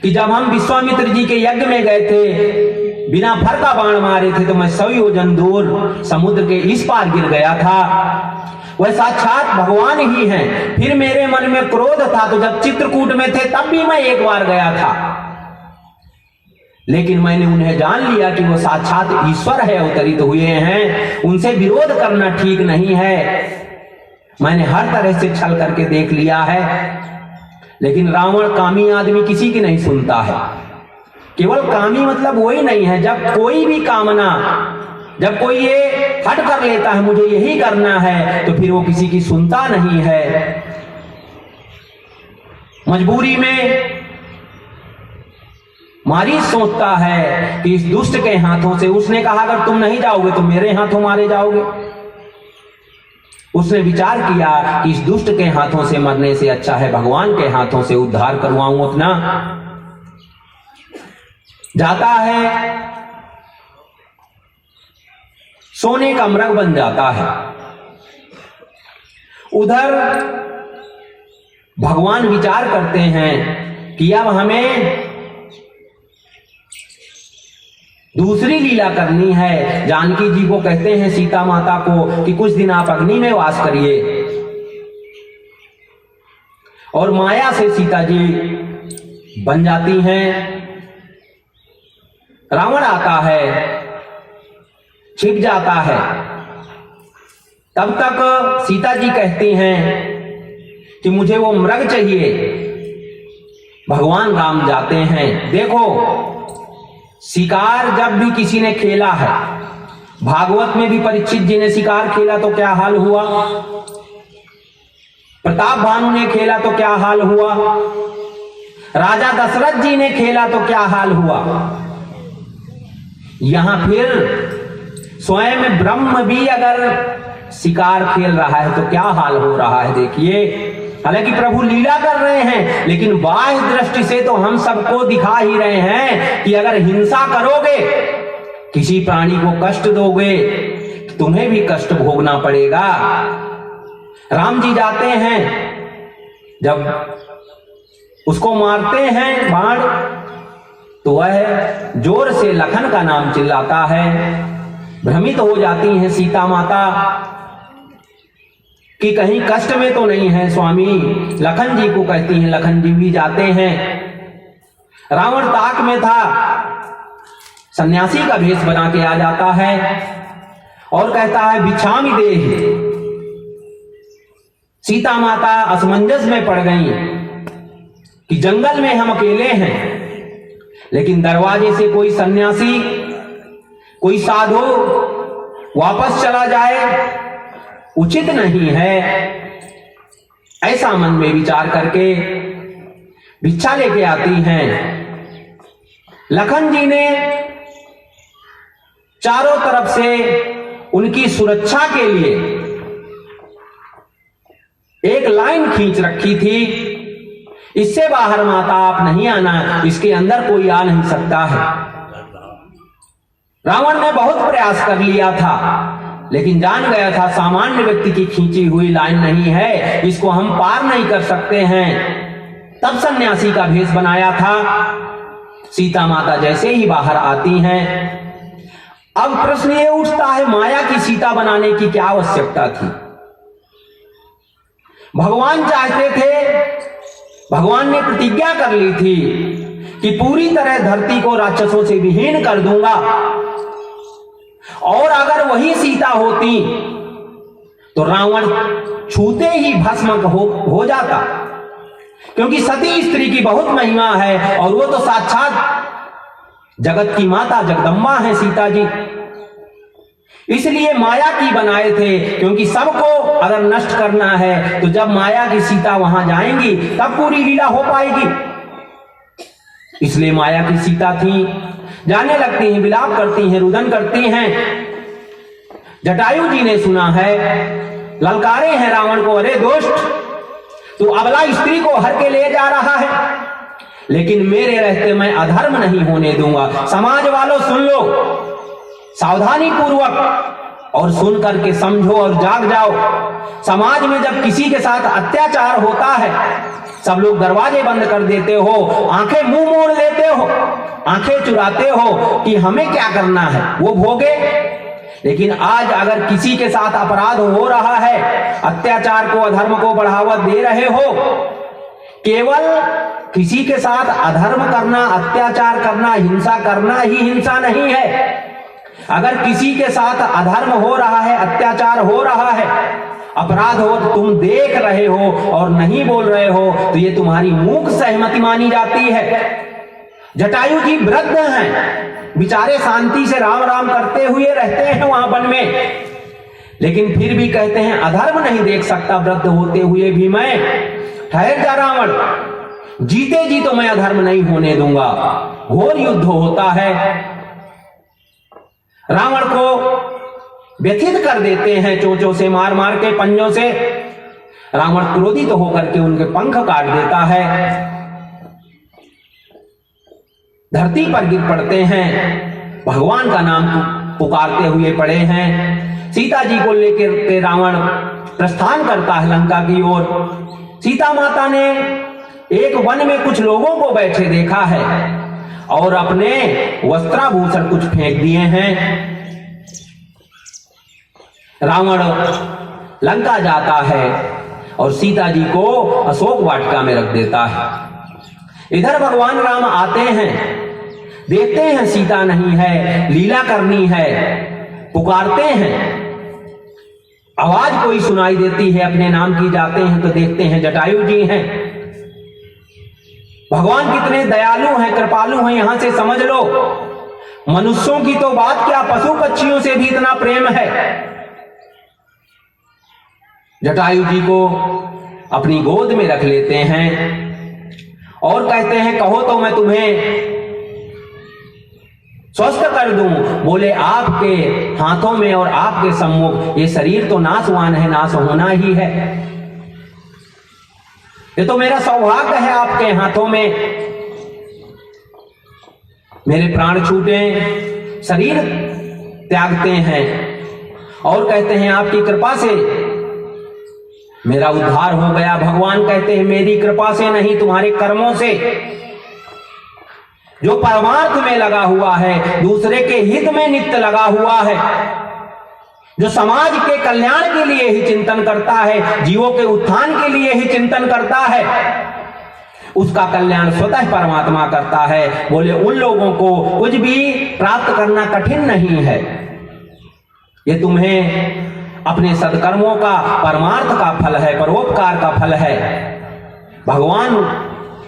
कि जब हम विश्वामित्र जी के यज्ञ में गए थे, बिना फर का बाण मारे थे, तो मैं 100 योजन दूर समुद्र के इस पार गिर गया था। वह साक्षात भगवान ही हैं। फिर मेरे मन में क्रोध था, तो जब चित्रकूट में थे तब भी मैं एक बार गया था, लेकिन मैंने उन्हें जान लिया कि वो साक्षात ईश्वर है, अवतरित हुए हैं। उनसे विरोध करना ठीक नहीं है। मैंने हर तरह से छल करके देख लिया है। लेकिन रावण कामी आदमी किसी की नहीं सुनता है। केवल कामी मतलब वही नहीं है, जब कोई भी कामना, जब कोई ये हट कर लेता है मुझे यही करना है, तो फिर वो किसी की सुनता नहीं है। मजबूरी में मारीच सोचता है कि इस दुष्ट के हाथों से, उसने कहा अगर तुम नहीं जाओगे तो मेरे हाथों मारे जाओगे। उसने विचार किया कि इस दुष्ट के हाथों से मरने से अच्छा है भगवान के हाथों से उद्धार करवाऊं अपना। जाता है, सोने का मृग बन जाता है। उधर भगवान विचार करते हैं कि अब हमें दूसरी लीला करनी है। जानकी जी को कहते हैं, सीता माता को, कि कुछ दिन आप अग्नि में वास करिए। और माया से सीता जी बन जाती हैं। रावण आता है, छिप जाता है। तब तक सीता जी कहती हैं कि मुझे वो मृग चाहिए। भगवान राम जाते हैं। देखो शिकार जब भी किसी ने खेला है, भागवत में भी परीक्षित जी ने शिकार खेला तो क्या हाल हुआ, प्रताप भानु ने खेला तो क्या हाल हुआ, राजा दशरथ जी ने खेला तो क्या हाल हुआ। यहां फिर स्वयं ब्रह्म भी अगर शिकार खेल रहा है तो क्या हाल हो रहा है देखिए। हालांकि प्रभु लीला कर रहे हैं, लेकिन बाह्य दृष्टि से तो हम सबको दिखा ही रहे हैं कि अगर हिंसा करोगे, किसी प्राणी को कष्ट दोगे, तो तुम्हें भी कष्ट भोगना पड़ेगा। राम जी जाते हैं, जब उसको मारते हैं बाण, तो वह जोर से लखन का नाम चिल्लाता है। भ्रमित हो जाती हैं सीता माता कि कहीं कष्ट में तो नहीं है स्वामी। लखन जी को कहती हैं, लखन जी भी जाते हैं। रावण ताक में था, सन्यासी का भेष बना के आ जाता है और कहता है भिक्षामि देहि। सीता माता असमंजस में पड़ गई कि जंगल में हम अकेले हैं, लेकिन दरवाजे से कोई सन्यासी, कोई साधु वापस चला जाए उचित नहीं है। ऐसा मन में विचार करके भिक्षा लेके आती हैं। लखन जी ने चारों तरफ से उनकी सुरक्षा के लिए एक लाइन खींच रखी थी, इससे बाहर माता आप नहीं आना, इसके अंदर कोई आ नहीं सकता है। रावण ने बहुत प्रयास कर लिया था, लेकिन जान गया था सामान्य व्यक्ति की खींची हुई लाइन नहीं है, इसको हम पार नहीं कर सकते हैं। तब सन्यासी का भेष बनाया था। सीता माता जैसे ही बाहर आती हैं, अब प्रश्न ये उठता है माया की सीता बनाने की क्या आवश्यकता थी। भगवान चाहते थे, भगवान ने प्रतिज्ञा कर ली थी कि पूरी तरह धरती को राक्षसों से विहीन कर दूंगा। और अगर वही सीता होती तो रावण छूते ही भस्म हो जाता, क्योंकि सती स्त्री की बहुत महिमा है और वो तो साक्षात जगत की माता जगदम्बा है सीता जी। इसलिए माया की बनाए थे, क्योंकि सबको अगर नष्ट करना है तो जब माया की सीता वहां जाएंगी तब पूरी लीला हो पाएगी। इसलिए माया की सीता थी, जाने लगती हैं, विलाप करती हैं, रुदन करती हैं। जटायु जी ने सुना है, ललकारे हैं रावण को, अरे दुष्ट तू अबला स्त्री को हर के ले जा रहा है, लेकिन मेरे रहते मैं अधर्म नहीं होने दूंगा। समाज वालों सुन लो सावधानी पूर्वक और सुन करके समझो और जाग जाओ। समाज में जब किसी के साथ अत्याचार होता है, सब लोग दरवाजे बंद कर देते हो, आंखें मुंह मोड़ लेते हो, आंखें चुराते हो कि हमें क्या करना है, वो भोगे। लेकिन आज अगर किसी के साथ अपराध हो रहा है, अत्याचार को, अधर्म को बढ़ावा दे रहे हो, केवल किसी के साथ अधर्म करना, अत्याचार करना, हिंसा करना ही हिंसा नहीं है। अगर किसी के साथ अधर्म हो रहा है, अत्याचार हो रहा है, अपराध हो, तो तुम देख रहे हो और नहीं बोल रहे हो तो ये तुम्हारी मूक सहमति मानी जाती है। जटायु जी वृद्ध हैं, बेचारे शांति से राम राम करते हुए रहते हैं वहां वन में, लेकिन फिर भी कहते हैं अधर्म नहीं देख सकता वृद्ध होते हुए भी मैं। ठहर जा रावण, जीते जी तो मैं अधर्म नहीं होने दूंगा। घोर युद्ध होता है, रावण को व्यथित कर देते हैं चोंचों से, मार मार के, पंजों से। रावण क्रोधित होकर के उनके पंख काट देता है, धरती पर गिर पड़ते हैं, भगवान का नाम पुकारते हुए पड़े हैं। सीता जी को लेकर के रावण प्रस्थान करता है लंका की ओर। सीता माता ने एक वन में कुछ लोगों को बैठे देखा है और अपने वस्त्राभूषण कुछ फेंक दिए हैं। रावण लंका जाता है और सीता जी को अशोक वाटिका में रख देता है। इधर भगवान राम आते हैं, देखते हैं सीता नहीं है, लीला करनी है, पुकारते हैं, आवाज कोई सुनाई देती है, अपने नाम की, जाते हैं तो देखते हैं जटायु जी हैं। भगवान कितने दयालु हैं, कृपालु हैं, यहां से समझ लो। मनुष्यों की तो बात क्या, पशु पक्षियों से भी इतना प्रेम है। जटायु जी को अपनी गोद में रख लेते हैं और कहते हैं कहो तो मैं तुम्हें स्वस्थ कर दूं। बोले आपके हाथों में और आपके सम्मुख ये शरीर तो नाशवान है, नाश होना ही है। ये तो मेरा सौभाग्य है आपके हाथों में, मेरे प्राण छूटे, शरीर त्यागते हैं और कहते हैं आपकी कृपा से मेरा उद्धार हो गया। भगवान कहते हैं मेरी कृपा से नहीं, तुम्हारे कर्मों से। जो परमार्थ में लगा हुआ है, दूसरे के हित में नित्य लगा हुआ है, जो समाज के कल्याण के लिए ही चिंतन करता है, जीवों के उत्थान के लिए ही चिंतन करता है, उसका कल्याण स्वतः परमात्मा करता है। बोले उन लोगों को कुछ भी प्राप्त करना कठिन नहीं है, ये तुम्हें अपने सत्कर्मों का, परमार्थ का फल है, परोपकार का फल है। भगवान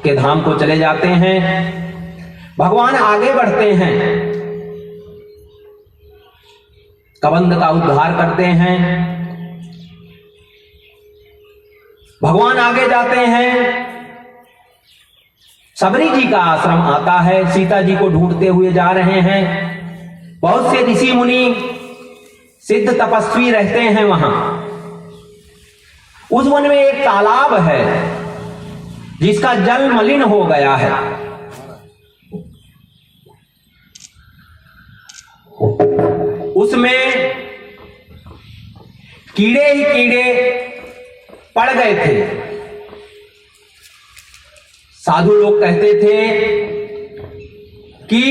के धाम को चले जाते हैं, भगवान आगे बढ़ते हैं, कबंध का उद्धार करते हैं। भगवान आगे जाते हैं, सबरी जी का आश्रम आता है, सीता जी को ढूंढते हुए जा रहे हैं। बहुत से ऋषि मुनि, सिद्ध तपस्वी रहते हैं वहां। उस वन में एक तालाब है जिसका जल मलिन हो गया है। उसमें कीड़े ही कीड़े पड़ गए थे। साधु लोग कहते थे कि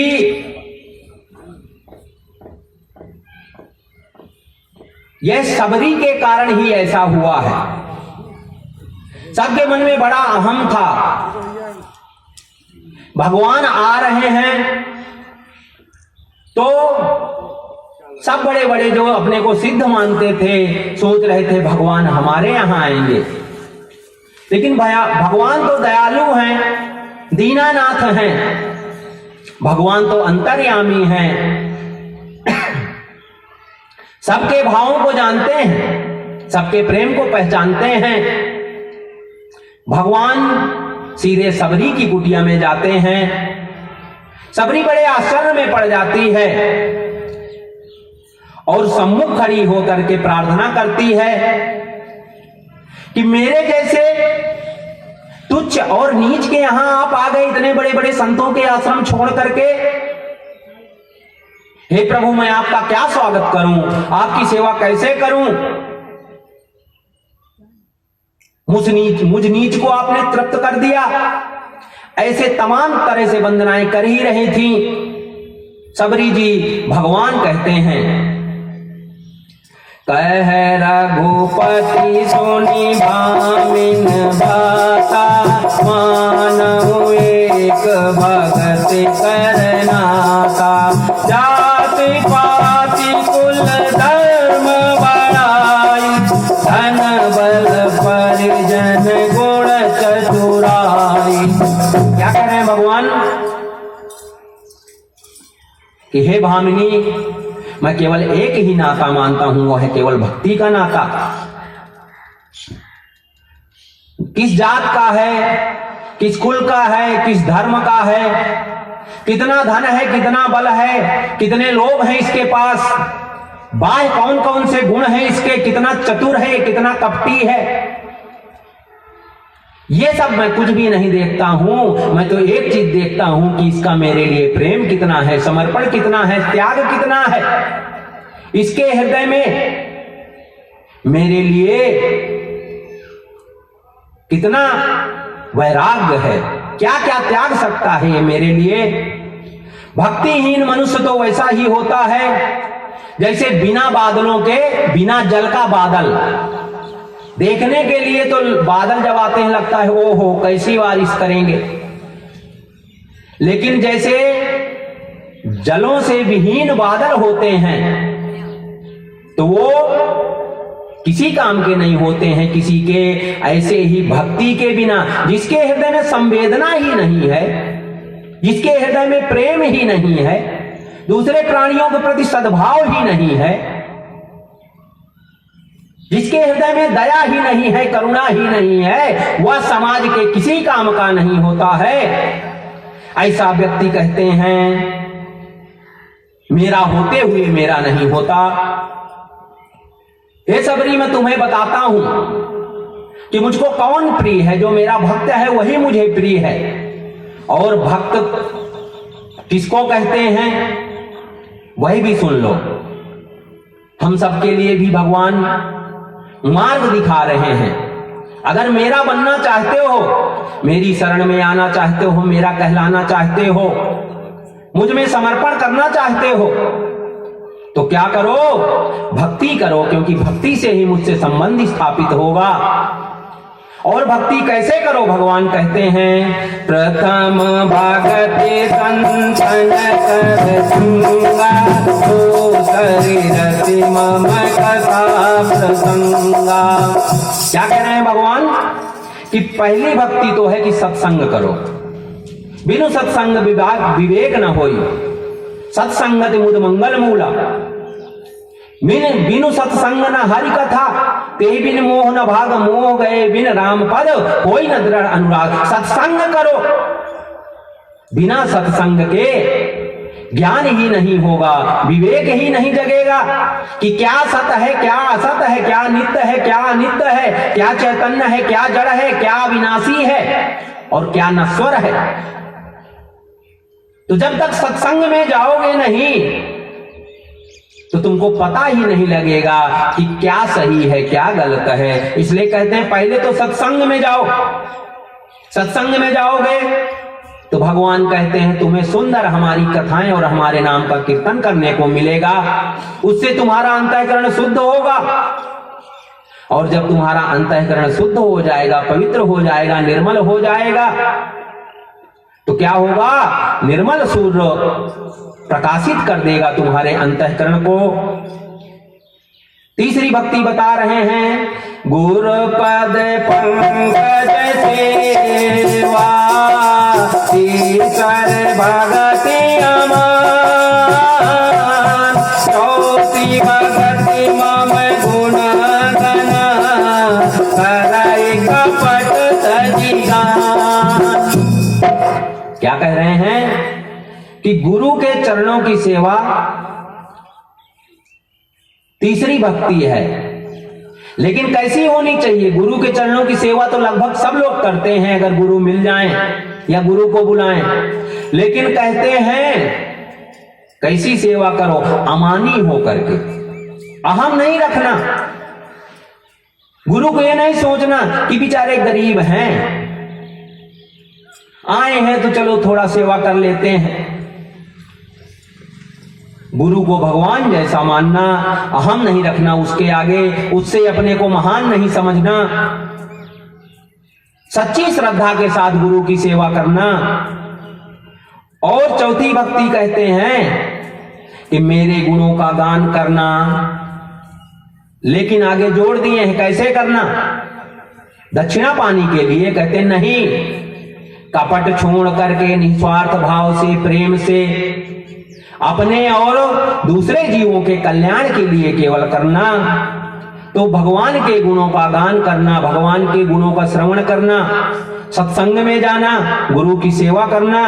यह सबरी के कारण ही ऐसा हुआ है। सबके मन में बड़ा अहम था भगवान आ रहे हैं तो सब बड़े बड़े जो अपने को सिद्ध मानते थे सोच रहे थे भगवान हमारे यहां आएंगे, लेकिन भगवान तो दयालु हैं, दीनानाथ हैं, भगवान तो अंतर्यामी हैं, सबके भावों को जानते हैं, सबके प्रेम को पहचानते हैं। भगवान सीधे सबरी की कुटिया में जाते हैं, सबरी बड़े आश्चर्य में पड़ जाती है और सम्मुख खड़ी होकर के प्रार्थना करती है कि मेरे जैसे तुच्छ और नीच के यहां आप आ गए, इतने बड़े बड़े संतों के आश्रम छोड़ करके। हे प्रभु, मैं आपका क्या स्वागत करूं, आपकी सेवा कैसे करूं? मुझ नीच को आपने तृप्त कर दिया। ऐसे तमाम तरह से वंदनाएं कर ही रही थी। सबरी जी भगवान कहते हैं, कह रघुपति सुनी भामिन भाषा, मानहु एक भगत करनाता। जाति पाति कुल धर्म बड़ाई, धन बल परिजन गुण चतुराई। क्या कह रहे हैं भगवान कि हे भामिनी, मैं केवल एक ही नाता मानता हूं, वो है केवल भक्ति का नाता। किस जात का है, किस कुल का है, किस धर्म का है, कितना धन है, कितना बल है, कितने लोग हैं इसके पास, बाह्य कौन कौन से गुण हैं इसके, कितना चतुर है, कितना कपटी है, ये सब मैं कुछ भी नहीं देखता हूं। मैं तो एक चीज देखता हूं कि इसका मेरे लिए प्रेम कितना है, समर्पण कितना है, त्याग कितना है, इसके हृदय में मेरे लिए कितना वैराग्य है, क्या क्या त्याग सकता है ये मेरे लिए। भक्तिहीन मनुष्य तो वैसा ही होता है जैसे बिना बादलों के, बिना जल का बादल। देखने के लिए तो बादल जब आते हैं लगता है ओहो कैसी बारिश करेंगे, लेकिन जैसे जलों से विहीन बादल होते हैं तो वो किसी काम के नहीं होते हैं किसी के। ऐसे ही भक्ति के बिना, जिसके हृदय में संवेदना ही नहीं है, जिसके हृदय में प्रेम ही नहीं है, दूसरे प्राणियों के प्रति सद्भाव ही नहीं है, जिसके हृदय में दया ही नहीं है, करुणा ही नहीं है, वह समाज के किसी काम का नहीं होता है। ऐसा व्यक्ति कहते हैं मेरा होते हुए मेरा नहीं होता। हे सबरी, मैं तुम्हें बताता हूं कि मुझको कौन प्रिय है। जो मेरा भक्त है वही मुझे प्रिय है। और भक्त किसको कहते हैं वही भी सुन लो। हम सबके लिए भी भगवान मार्ग दिखा रहे हैं। अगर मेरा बनना चाहते हो, मेरी शरण में आना चाहते हो, मेरा कहलाना चाहते हो, मुझ में समर्पण करना चाहते हो, तो क्या करो, भक्ति करो, क्योंकि भक्ति से ही मुझसे संबंध स्थापित होगा। और भक्ति कैसे करो, भगवान कहते हैं प्रथम भगति संतन कर संगा, दूसरी रति मम कथा प्रसंगा। क्या कह रहे हैं भगवान कि पहली भक्ति तो है कि सत्संग करो। बिनु सत्संग विवेक न होई, सत्संगति मुद मंगल मूला। बिनु सत्संग न हरि कथा, ते बिन मोह न भाग, मोह गए बिन राम पद, कोई न दृढ़ अनुराग। सत्संग करो, बिना सत्संग के ज्ञान ही नहीं होगा, विवेक ही नहीं जगेगा कि क्या सत है, क्या असत है, क्या नित्य है, क्या अनित्य है, क्या चैतन्य है, क्या जड़ है, क्या विनाशी है और क्या नश्वर है। तो जब तक सत्संग में जाओगे नहीं तो तुमको पता ही नहीं लगेगा कि क्या सही है, क्या गलत है। इसलिए कहते हैं पहले तो सत्संग में जाओ। सत्संग में जाओगे तो भगवान कहते हैं तुम्हें सुंदर हमारी कथाएं और हमारे नाम का कीर्तन करने को मिलेगा। उससे तुम्हारा अंतःकरण शुद्ध होगा। और जब तुम्हारा अंतःकरण शुद्ध हो जाएगा, पवित्र हो जाएगा, निर्मल हो जाएगा, तो क्या होगा, निर्मल सूर्य प्रकाशित कर देगा तुम्हारे अंतःकरण को। तीसरी भक्ति बता रहे हैं, गुरु पद पंकज सेवा ईश्वर भगति अमान, चौथी भगति मम गुण गण करई कपट तजिगान। क्या कह रहे हैं कि गुरु के चरणों की सेवा तीसरी भक्ति है, लेकिन कैसी होनी चाहिए। गुरु के चरणों की सेवा तो लगभग सब लोग करते हैं अगर गुरु मिल जाएं या गुरु को बुलाएं, लेकिन कहते हैं कैसी सेवा करो, अमानी हो करके, अहम नहीं रखना। गुरु को यह नहीं सोचना कि बेचारे गरीब हैं, आए हैं तो चलो थोड़ा सेवा कर लेते हैं। गुरु को भगवान जैसा मानना, अहम नहीं रखना उसके आगे, उससे अपने को महान नहीं समझना, सच्ची श्रद्धा के साथ गुरु की सेवा करना। और चौथी भक्ति कहते हैं कि मेरे गुणों का गान करना, लेकिन आगे जोड़ दिए हैं कैसे करना, दक्षिणा पाने के लिए। कहते नहीं, कपट छोड़ करके निस्वार्थ भाव से, प्रेम से, अपने और दूसरे जीवों के कल्याण के लिए केवल करना। तो भगवान के गुणों का गान करना, भगवान के गुणों का श्रवण करना, सत्संग में जाना, गुरु की सेवा करना।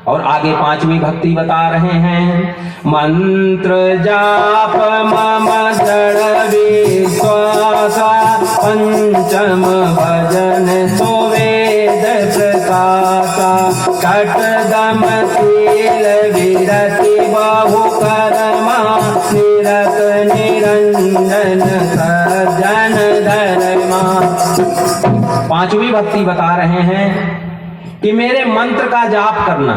और आगे पांचवी भक्ति बता रहे हैं, मंत्र जाप मम दृढ़ विश्वास, पंचम भजन सुवेद प्रकाशा, कटदम शील विरति बहु कर्मा, निरत निरंजन सज्जन धर्मा। पांचवी भक्ति बता रहे हैं कि मेरे मंत्र का जाप करना।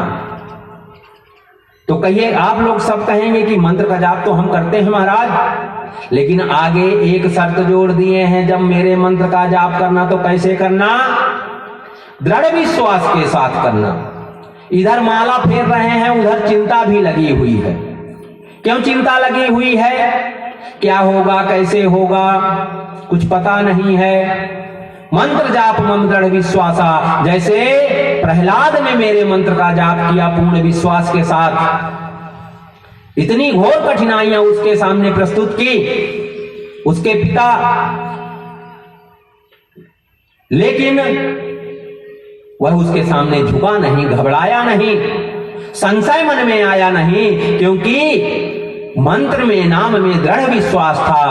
तो कहिए, आप लोग सब कहेंगे कि मंत्र का जाप तो हम करते हैं महाराज, लेकिन आगे एक शर्त जोड़ दिए हैं, जब मेरे मंत्र का जाप करना तो कैसे करना, दृढ़ विश्वास के साथ करना। इधर माला फेर रहे हैं, उधर चिंता भी लगी हुई है। क्यों चिंता लगी हुई है, क्या होगा कैसे होगा कुछ पता नहीं है। मंत्र जाप मम दृढ़ विश्वासा, जैसे प्रहलाद ने मेरे मंत्र का जाप किया पूर्ण विश्वास के साथ, इतनी घोर कठिनाइयां उसके सामने प्रस्तुत की उसके पिता, लेकिन वह उसके सामने झुका नहीं, घबराया नहीं, संशय मन में आया नहीं, क्योंकि मंत्र में, नाम में दृढ़ विश्वास था।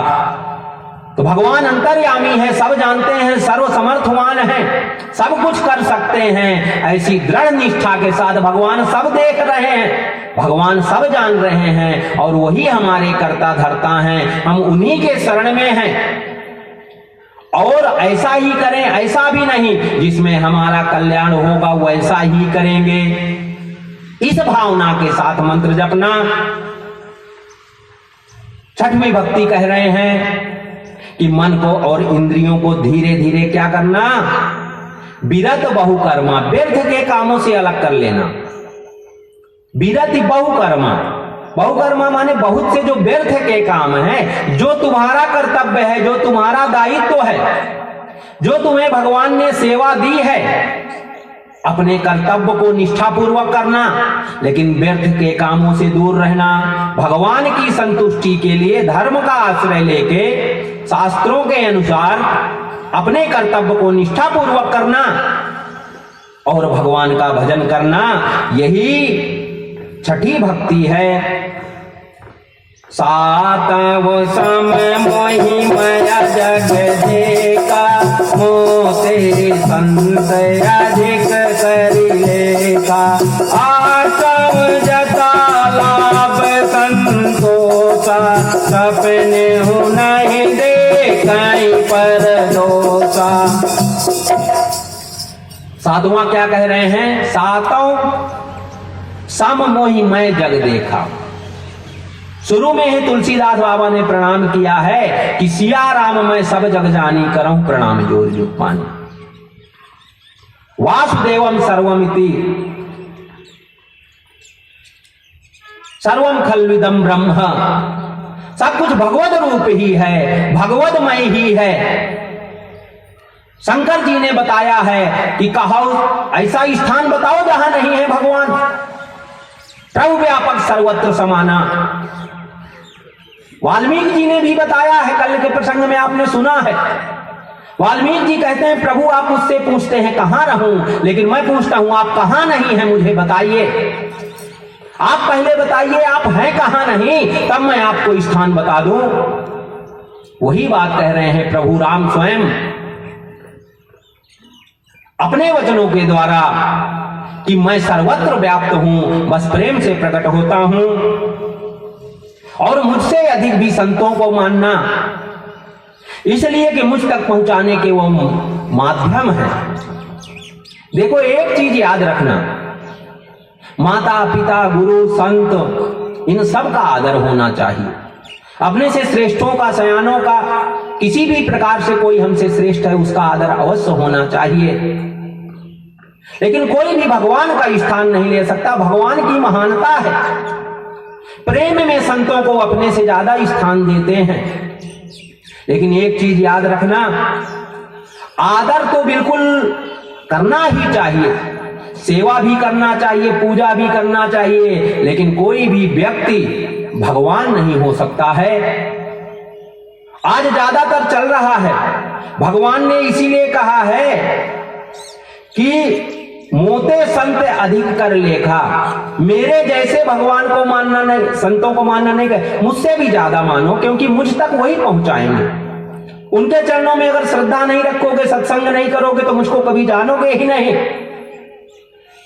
तो भगवान अंतर्यामी है, सब जानते हैं, सर्वसमर्थवान है, सब कुछ कर सकते हैं। ऐसी दृढ़ निष्ठा के साथ भगवान सब देख रहे हैं, भगवान सब जान रहे हैं, और वही हमारे कर्ता धर्ता हैं, हम उन्हीं के शरण में हैं। और ऐसा ही करें, ऐसा भी नहीं जिसमें हमारा कल्याण होगा वैसा ही करेंगे, इस भावना के साथ मंत्र जपना। छठवीं भक्ति कह रहे हैं कि मन को और इंद्रियों को धीरे धीरे क्या करना, विरत बहुकर्मा, व्यर्थ के कामों से अलग कर लेना। विरति बहुकर्मा, बहुकर्मा माने बहुत से जो व्यर्थ के काम हैं, जो तुम्हारा कर्तव्य है, जो तुम्हारा दायित्व है, जो तुम्हें भगवान ने सेवा दी है, अपने कर्तव्य को निष्ठापूर्वक करना, लेकिन व्यर्थ के कामों से दूर रहना। भगवान की संतुष्टि के लिए धर्म का आश्रय लेके शास्त्रों के अनुसार अपने कर्तव्य को निष्ठापूर्वक करना और भगवान का भजन करना, यही छठी भक्ति है। सातव सम मोहि माया जग देखा, मोते संत अधिक करि लेखा, आसव जता लाभ संतोषा, सपने हूँ नहीं देखई पर दोषा। साधुआ क्या कह रहे हैं, सातों सम मोहि मैं जग देखा। शुरू में ही तुलसीदास बाबा ने प्रणाम किया है कि सिया राम मैं सब जग जानी, करऊं प्रणाम जोर जुग पानी। वासुदेवम सर्वमिति सर्वम खल्विदम ब्रह्म, सब कुछ भगवत रूप ही है, भगवतमय ही है। शंकर जी ने बताया है कि कहो ऐसा स्थान बताओ जहां नहीं है भगवान। प्रभु व्यापक सर्वत्र समाना। वाल्मीकि जी ने भी बताया है, कल के प्रसंग में आपने सुना है। वाल्मीकि जी कहते हैं प्रभु आप मुझसे पूछते हैं कहां रहूं, लेकिन मैं पूछता हूं आप कहां नहीं है मुझे बताइए। आप पहले बताइए आप हैं कहां नहीं, तब मैं आपको स्थान बता दूं। वही बात कह रहे हैं प्रभु राम स्वयं अपने वचनों के द्वारा कि मैं सर्वत्र व्याप्त हूं, बस प्रेम से प्रकट होता हूं। और मुझसे अधिक भी संतों को मानना, इसलिए कि मुझ तक पहुंचाने के वो माध्यम है। देखो एक चीज याद रखना, माता पिता गुरु संत इन सब का आदर होना चाहिए। अपने से श्रेष्ठों का, सयानों का, किसी भी प्रकार से कोई हमसे श्रेष्ठ है उसका आदर अवश्य होना चाहिए। लेकिन कोई भी भगवान का स्थान नहीं ले सकता। भगवान की महानता है, प्रेम में संतों को अपने से ज्यादा स्थान देते हैं। लेकिन एक चीज याद रखना, आदर तो बिल्कुल करना ही चाहिए, सेवा भी करना चाहिए, पूजा भी करना चाहिए, लेकिन कोई भी व्यक्ति भगवान नहीं हो सकता है। आज ज्यादातर चल रहा है, भगवान ने इसीलिए कहा है कि मोते संत अधिक कर लेखा। मेरे जैसे भगवान को मानना नहीं, संतों को मानना नहीं, मुझसे भी ज्यादा मानो, क्योंकि मुझ तक वही पहुंचाएंगे। उनके चरणों में अगर श्रद्धा नहीं रखोगे, सत्संग नहीं करोगे, तो मुझको कभी जानोगे ही नहीं।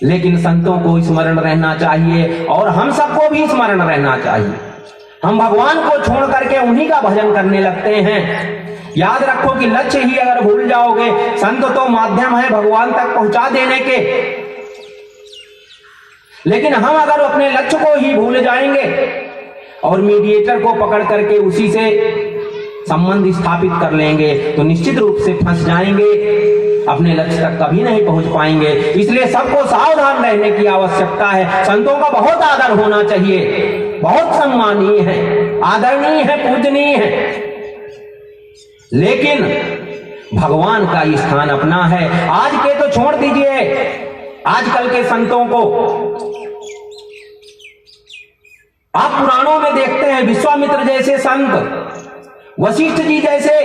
लेकिन संतों को स्मरण रहना चाहिए और हम सबको भी स्मरण रहना चाहिए। हम भगवान को छोड़ करके उन्हीं का भजन करने लगते हैं। याद रखो कि लक्ष्य ही अगर भूल जाओगे, संत तो माध्यम है भगवान तक पहुंचा देने के, लेकिन हम अगर अपने लक्ष्य को ही भूल जाएंगे और मीडिएटर को पकड़ करके उसी से संबंध स्थापित कर लेंगे, तो निश्चित रूप से फंस जाएंगे, अपने लक्ष्य तक कभी नहीं पहुंच पाएंगे। इसलिए सबको सावधान रहने की आवश्यकता है। संतों का बहुत आदर होना चाहिए, बहुत सम्मानीय है, आदरणीय है, पूजनीय है, लेकिन भगवान का स्थान अपना है। आज के तो छोड़ दीजिए, आजकल के संतों को आप पुराणों में देखते हैं, विश्वामित्र जैसे संत, वशिष्ठ जी जैसे,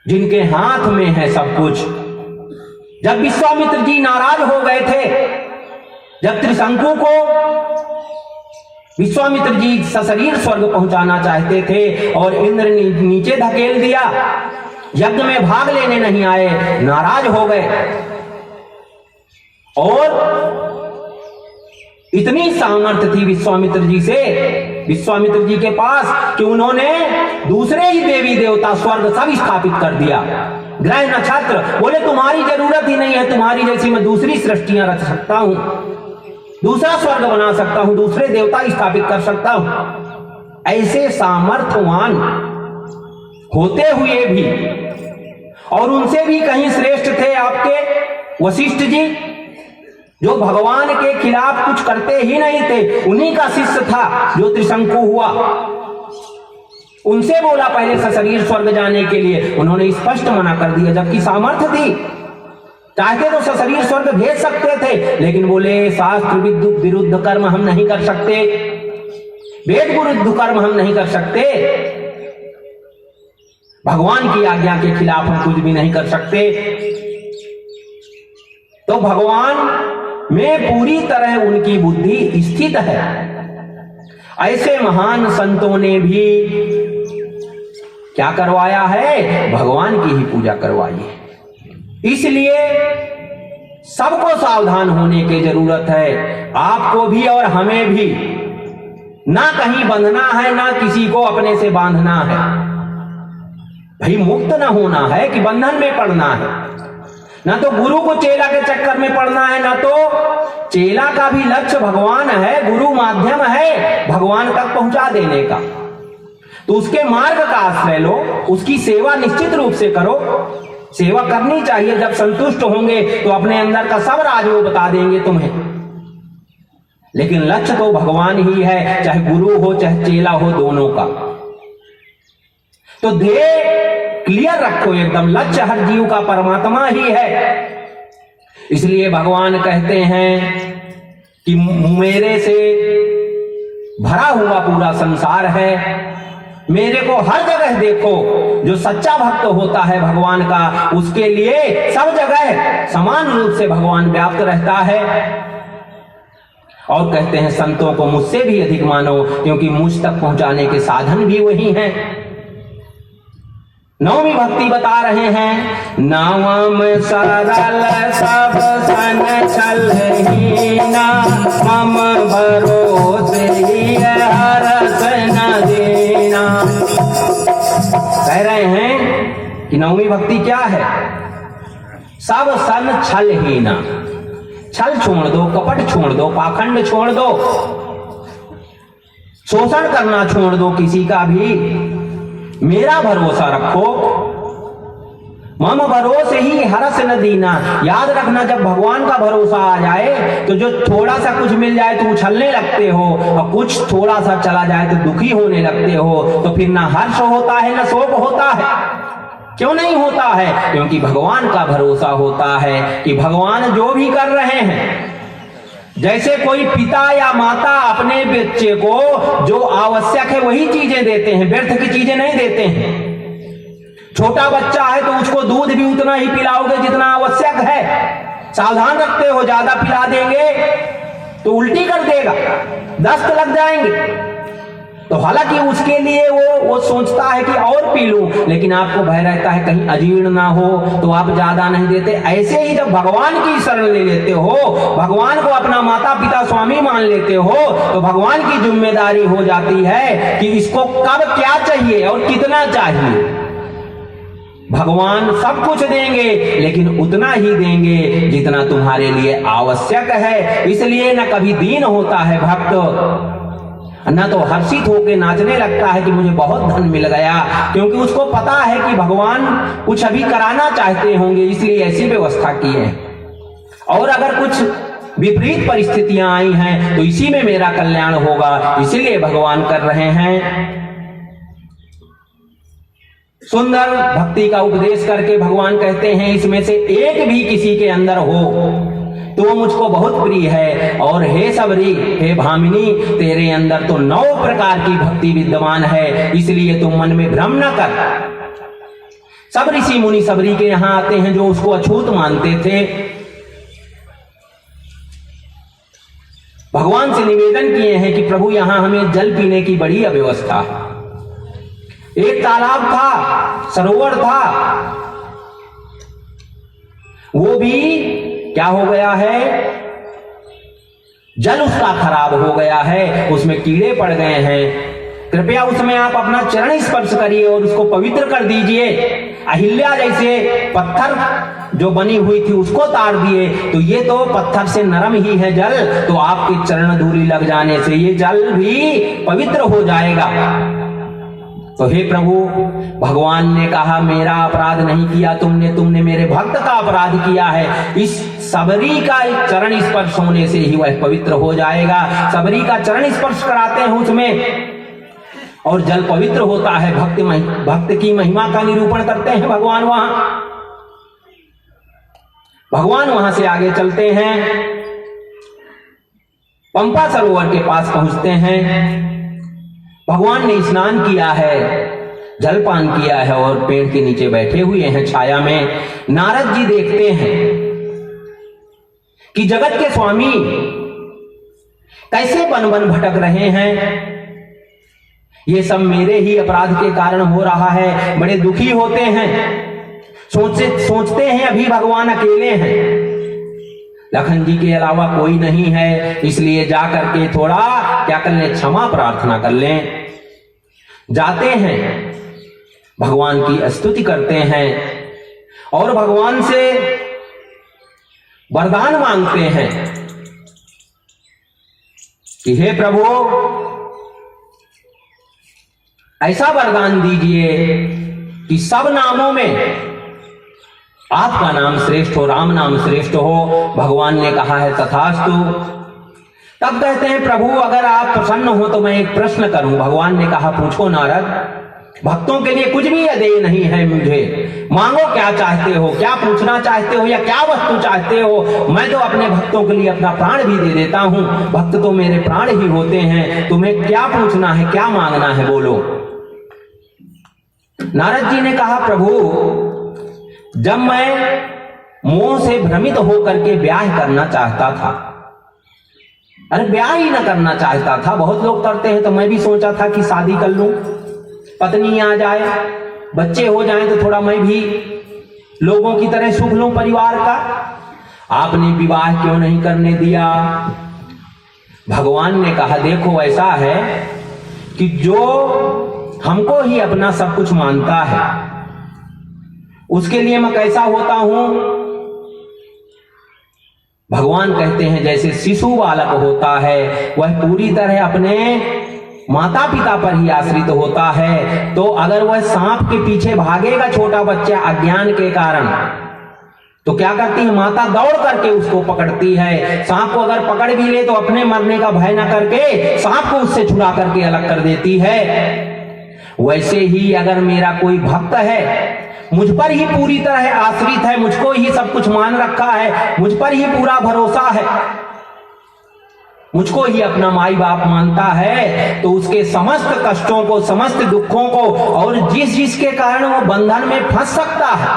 जिनके हाथ में है सब कुछ। जब विश्वामित्र जी नाराज हो गए थे, जब त्रिशंकु को विश्वामित्र जी सशरीर स्वर्ग पहुंचाना चाहते थे और इंद्र ने नीचे धकेल दिया, यज्ञ में भाग लेने नहीं आए, नाराज हो गए। और इतनी सामर्थ्य थी विश्वामित्र जी से, विश्वामित्र जी के पास, कि उन्होंने दूसरे ही देवी देवता स्वर्ग सब स्थापित कर दिया। ग्रह नक्षत्र बोले तुम्हारी जरूरत ही नहीं है, तुम्हारी जैसी मैं दूसरी सृष्टियां रच सकता हूं, दूसरा स्वर्ग बना सकता हूं, दूसरे देवता स्थापित कर सकता हूं। ऐसे सामर्थ्यवान होते हुए भी, और उनसे भी कहीं श्रेष्ठ थे आपके वशिष्ठ जी, जो भगवान के खिलाफ कुछ करते ही नहीं थे। उन्हीं का शिष्य था जो त्रिशंकु हुआ। उनसे बोला पहले सशरीर स्वर्ग जाने के लिए, उन्होंने स्पष्ट मना कर दिया, जबकि सामर्थ्य थी, चाहते तो सशरीर स्वर्ग भेज सकते थे, लेकिन बोले शास्त्र विरुद्ध कर्म हम नहीं कर सकते, वेद विरुद्ध कर्म हम नहीं कर सकते, भगवान की आज्ञा के खिलाफ हम कुछ भी नहीं कर सकते। तो भगवान में पूरी तरह उनकी बुद्धि स्थित है। ऐसे महान संतों ने भी क्या करवाया है? भगवान की ही पूजा करवाई है। इसलिए सबको सावधान होने की जरूरत है, आपको भी और हमें भी। ना कहीं बंधना है, ना किसी को अपने से बांधना है। भाई मुक्त ना होना है कि बंधन में पड़ना है। ना तो गुरु को चेला के चक्कर में पड़ना है, ना तो चेला का भी लक्ष्य भगवान है, गुरु माध्यम है भगवान तक पहुंचा देने का। तो उसके मार्ग का आश्रय लो, उसकी सेवा निश्चित रूप से करो। सेवा करनी चाहिए। जब संतुष्ट होंगे तो अपने अंदर का सब राज वो बता देंगे तुम्हें। लेकिन लक्ष्य तो भगवान ही है, चाहे गुरु हो चाहे चेला हो, दोनों का। तो ध्येय क्लियर रखो एकदम, लक्ष्य हर जीव का परमात्मा ही है। इसलिए भगवान कहते हैं कि मेरे से भरा हुआ पूरा संसार है, मेरे को हर जगह देखो। जो सच्चा भक्त होता है भगवान का, उसके लिए सब जगह समान रूप से भगवान व्याप्त रहता है। और कहते हैं संतों को मुझसे भी अधिक मानो, क्योंकि मुझ तक पहुंचाने के साधन भी वही हैं। नौवीं भक्ति बता रहे हैं, नावम सरल सब सन छलहीना, मम भरोसे ही हरस न देना। कह रहे हैं कि नौवीं भक्ति क्या है? सब सन छलहीना, छल छोड़ दो, कपट छोड़ दो, पाखंड छोड़ दो, शोषण करना छोड़ दो किसी का भी। मेरा भरोसा रखो, मम भरोसे ही हरस न दीना। याद रखना, जब भगवान का भरोसा आ जाए तो जो थोड़ा सा कुछ मिल जाए तो उछलने लगते हो, और कुछ थोड़ा सा चला जाए तो दुखी होने लगते हो। तो फिर ना हर्ष होता है ना शोक होता है। क्यों नहीं होता है? क्योंकि भगवान का भरोसा होता है कि भगवान जो भी कर रहे हैं, जैसे कोई पिता या माता अपने बच्चे को जो आवश्यक है वही चीजें देते हैं, व्यर्थ की चीजें नहीं देते हैं। छोटा बच्चा है तो उसको दूध भी उतना ही पिलाओगे जितना आवश्यक है। सावधान रखते हो, ज्यादा पिला देंगे तो उल्टी कर देगा, दस्त लग जाएंगे। तो हालांकि उसके लिए वो सोचता है कि और पी लूं, लेकिन आपको भय रहता है कहीं अजीर्ण ना हो, तो आप ज्यादा नहीं देते। ऐसे ही जब भगवान की शरण ले लेते हो, भगवान को अपना माता पिता स्वामी मान लेते हो, तो भगवान की जिम्मेदारी हो जाती है कि इसको कब क्या चाहिए और कितना चाहिए। भगवान सब कुछ देंगे, लेकिन उतना ही देंगे जितना तुम्हारे लिए आवश्यक है। इसलिए न कभी दीन होता है भक्त, न तो हर्षित होकर नाचने लगता है कि मुझे बहुत धन मिल गया, क्योंकि उसको पता है कि भगवान कुछ अभी कराना चाहते होंगे, इसलिए ऐसी व्यवस्था की है। और अगर कुछ विपरीत परिस्थितियां आई हैं तो इसी में मेरा कल्याण होगा, इसीलिए भगवान कर रहे हैं। सुंदर भक्ति का उपदेश करके भगवान कहते हैं, इसमें से एक भी किसी के अंदर हो तो वो मुझको बहुत प्रिय है। और हे सबरी, हे भामिनी, तेरे अंदर तो 9 प्रकार की भक्ति विद्यमान है, इसलिए तुम मन में भ्रम न कर। सब ऋषि मुनि सबरी के यहां आते हैं जो उसको अछूत मानते थे। भगवान से निवेदन किए हैं कि प्रभु यहां हमें जल पीने की बड़ी अव्यवस्था है। एक तालाब था, सरोवर था, वो भी क्या हो गया है? जल उसका खराब हो गया है, उसमें कीड़े पड़ गए हैं। कृपया उसमें आप अपना चरण स्पर्श करिए और उसको पवित्र कर दीजिए। अहिल्या जैसे पत्थर जो बनी हुई थी उसको तार दिए, तो ये तो पत्थर से नरम ही है जल, तो आपके चरण धूलि लग जाने से ये जल भी पवित्र हो जाएगा। तो हे प्रभु, भगवान ने कहा मेरा अपराध नहीं किया तुमने मेरे भक्त का अपराध किया है। इस सबरी का चरण स्पर्श होने से ही वह पवित्र हो जाएगा। सबरी का चरण स्पर्श कराते हैं उसमें और जल पवित्र होता है। भक्त की महिमा का निरूपण करते हैं भगवान वहां से आगे चलते हैं, पंपा सरोवर के पास पहुंचते हैं। भगवान ने स्नान किया है, जलपान किया है और पेड़ के नीचे बैठे हुए हैं छाया में। नारद जी देखते हैं कि जगत के स्वामी कैसे बन बन भटक रहे हैं। ये सब मेरे ही अपराध के कारण हो रहा है। बड़े दुखी होते हैं, सोचते हैं अभी भगवान अकेले हैं, लखन जी के अलावा कोई नहीं है, इसलिए जा करके थोड़ा क्या कर लें, क्षमा प्रार्थना कर लें। जाते हैं, भगवान की स्तुति करते हैं और भगवान से वरदान मांगते हैं कि हे प्रभु, ऐसा वरदान दीजिए कि सब नामों में आपका नाम श्रेष्ठ हो, राम नाम श्रेष्ठ हो। भगवान ने कहा है तथास्तु। तब कहते हैं प्रभु अगर आप प्रसन्न हो तो मैं एक प्रश्न करूं। भगवान ने कहा पूछो नारद, भक्तों के लिए कुछ भी अदेय नहीं है, मुझे मांगो क्या चाहते हो, क्या पूछना चाहते हो या क्या वस्तु चाहते हो, मैं तो अपने भक्तों के लिए अपना प्राण भी दे देता हूं, भक्त तो मेरे प्राण ही होते हैं, तुम्हें क्या पूछना है, क्या मांगना है, बोलो। नारद जी ने कहा प्रभु जब मैं मोह से भ्रमित होकर के ब्याह करना चाहता था, अरे ब्याह ही ना करना चाहता था, बहुत लोग करते हैं, तो मैं भी सोचा था कि शादी कर लूं, पत्नी आ जाए, बच्चे हो जाएं तो थोड़ा मैं भी लोगों की तरह सुख लूं परिवार का। आपने विवाह क्यों नहीं करने दिया? भगवान ने कहा देखो ऐसा है कि जो हमको ही अपना सब कुछ मानता है उसके लिए मैं कैसा होता हूं। भगवान कहते हैं जैसे शिशु बालक होता है वह पूरी तरह अपने माता पिता पर ही आश्रित होता है, तो अगर वह सांप के पीछे भागेगा छोटा बच्चा अज्ञान के कारण, तो क्या करती है माता दौड़ करके उसको पकड़ती है। सांप को अगर पकड़ भी ले तो अपने मरने का भय न करके सांप को उससे छुड़ा करके अलग कर देती है। वैसे ही अगर मेरा कोई भक्त है, मुझ पर ही पूरी तरह आश्रित है, मुझको ही सब कुछ मान रखा है, मुझ पर ही पूरा भरोसा है, मुझको ही अपना माई बाप मानता है, तो उसके समस्त कष्टों को, समस्त दुखों को, और जिसके कारण वो बंधन में फंस सकता है,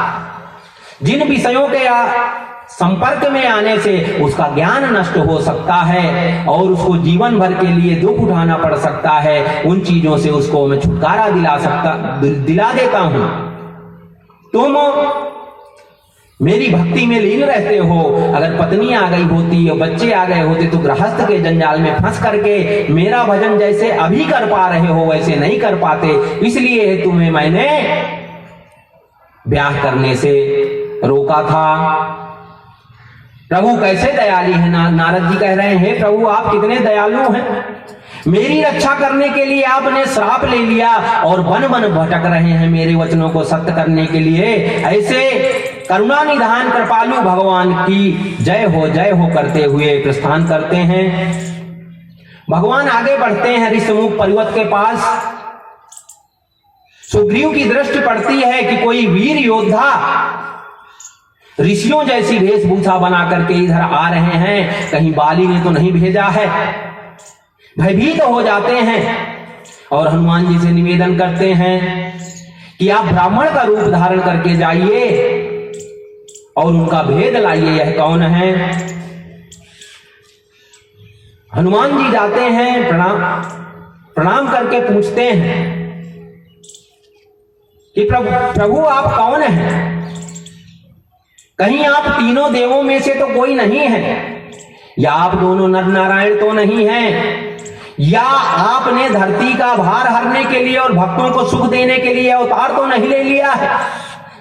जिन विषयों के संपर्क में आने से उसका ज्ञान नष्ट हो सकता है और उसको जीवन भर के लिए दुख उठाना पड़ सकता है, उन चीजों से उसको मैं छुटकारा दिला देता हूं। तुम मेरी भक्ति में लीन रहते हो। अगर पत्नी आ गई होती और बच्चे आ गए होते तो गृहस्थ के जंजाल में फंस करके मेरा भजन जैसे अभी कर पा रहे हो वैसे नहीं कर पाते, इसलिए तुम्हें मैंने ब्याह करने से रोका था। प्रभु कैसे दयालु है। नारद जी कह रहे हैं प्रभु आप कितने दयालु हैं, मेरी रक्षा करने के लिए आपने श्राप ले लिया और वन वन भटक रहे हैं मेरे वचनों को सत्य करने के लिए। ऐसे करुणा निधान कृपालु भगवान की जय हो करते हुए प्रस्थान करते हैं। भगवान आगे बढ़ते हैं ऋषिमुख पर्वत के पास। सुग्रीव की दृष्टि पड़ती है कि कोई वीर योद्धा ऋषियों जैसी वेशभूषा बना करके इधर आ रहे हैं, कहीं बाली ने तो नहीं भेजा है। भयभीत हो जाते हैं और हनुमान जी से निवेदन करते हैं कि आप ब्राह्मण का रूप धारण करके जाइए और उनका भेद लाइए, यह कौन है। हनुमान जी जाते हैं, प्रणाम करके पूछते हैं कि प्रभु आप कौन हैं, कहीं आप तीनों देवों में से तो कोई नहीं है, या आप दोनों नर नारायण तो नहीं हैं, या आपने धरती का भार हरने के लिए और भक्तों को सुख देने के लिए अवतार तो नहीं ले लिया है।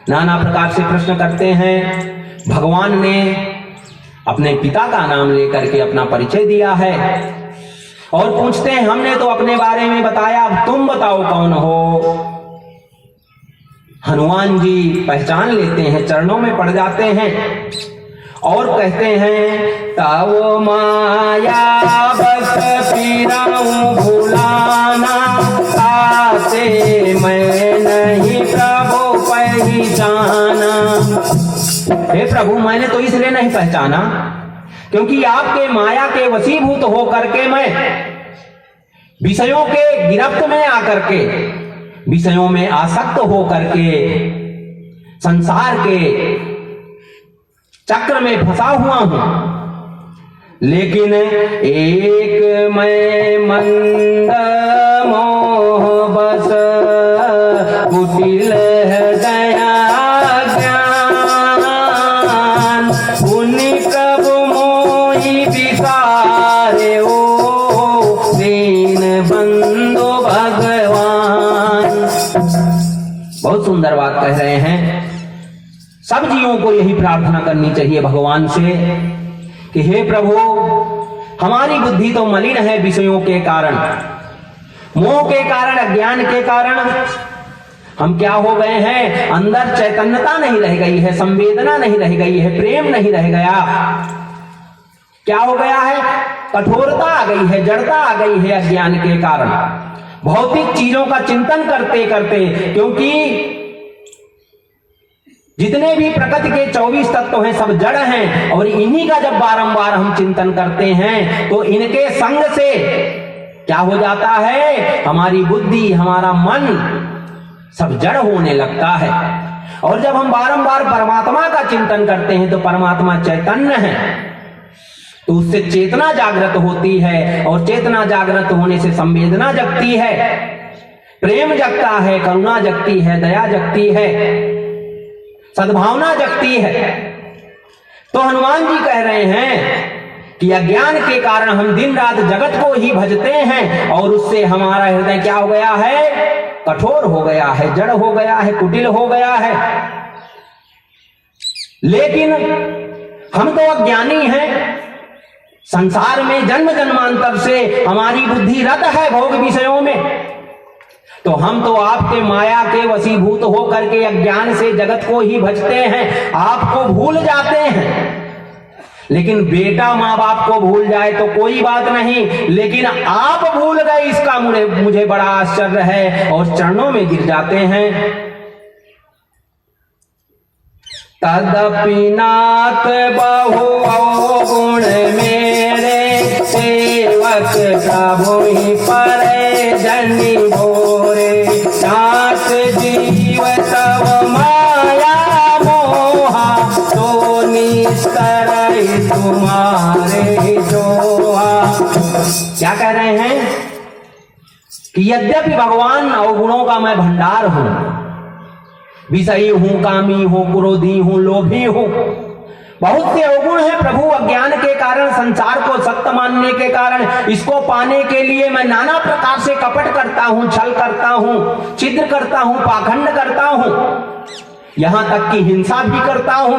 नाना प्रकार से प्रश्न करते हैं। भगवान ने अपने पिता का नाम लेकर के अपना परिचय दिया है और पूछते हैं हमने तो अपने बारे में बताया, अब तुम बताओ कौन हो। हनुमान जी पहचान लेते हैं, चरणों में पड़ जाते हैं और कहते हैं तव माया बस पीराऊं भुलाना, आते मैं नहीं प्रभु पहचाना। हे प्रभु मैंने तो इसलिए नहीं पहचाना क्योंकि आपके माया के वशीभूत होकर के मैं विषयों के गिरफ्त में आकर के, विषयों में आसक्त होकर के संसार के चक्र में फंसा हुआ हूं। लेकिन एक मैं मंद मोह बस कुटिल दया ज्ञान, पुनि कब मोहि विसारे ओ दीन बंधु भगवान। बहुत सुंदर बात कह रहे हैं। सब जीवों को यही प्रार्थना करनी चाहिए भगवान से कि हे प्रभु हमारी बुद्धि तो मलिन है विषयों के कारण, मोह के कारण, अज्ञान के कारण हम क्या हो गए हैं, अंदर चैतन्यता नहीं रह गई है, संवेदना नहीं रह गई है, प्रेम नहीं रह गया। क्या हो गया है, कठोरता आ गई है, जड़ता आ गई है अज्ञान के कारण। भौतिक चीजों का चिंतन करते करते, क्योंकि जितने भी प्रकृति के 24 तत्व हैं सब जड़ हैं, और इन्हीं का जब बारंबार हम चिंतन करते हैं तो इनके संग से क्या हो जाता है, हमारी बुद्धि, हमारा मन सब जड़ होने लगता है। और जब हम बारंबार परमात्मा का चिंतन करते हैं तो परमात्मा चैतन्य है, तो उससे चेतना जागृत होती है, और चेतना जागृत होने से संवेदना जगती है, प्रेम जगता है, करुणा जगती है, दया जगती है, सद्भावना जगती है। तो हनुमान जी कह रहे हैं कि अज्ञान के कारण हम दिन रात जगत को ही भजते हैं, और उससे हमारा हृदय क्या हो गया है, कठोर हो गया है, जड़ हो गया है, कुटिल हो गया है। लेकिन हम तो अज्ञानी हैं, संसार में जन्म जन्मांतर से हमारी बुद्धि रत है भोग विषयों में, तो हम तो आपके माया के वशीभूत होकर के अज्ञान से जगत को ही भजते हैं, आपको भूल जाते हैं। लेकिन बेटा माँ बाप को भूल जाए तो कोई बात नहीं, लेकिन आप भूल गए, इसका मुझे बड़ा आश्चर्य है, और चरणों में गिर जाते हैं। तदपि नाथ बहु गुण मेरे, सेवक प्रभु ही परे जनि भोरे, नाथ जीव तव माया मोहा, तो निस्तर तुम्हारे जोहा। क्या कह रहे हैं कि यद्यपि भगवान अवगुणों का मैं भंडार हूं, विषयी हूं, कामी हूं, क्रोधी हूं, लोभी हूं, बहुत से अवगुण हैं प्रभु। अज्ञान के कारण, संसार को सत्य मानने के कारण, इसको पाने के लिए मैं नाना प्रकार से कपट करता हूं, छल करता हूं, छिद्र करता हूं, पाखंड करता हूं, यहां तक कि हिंसा भी करता हूं।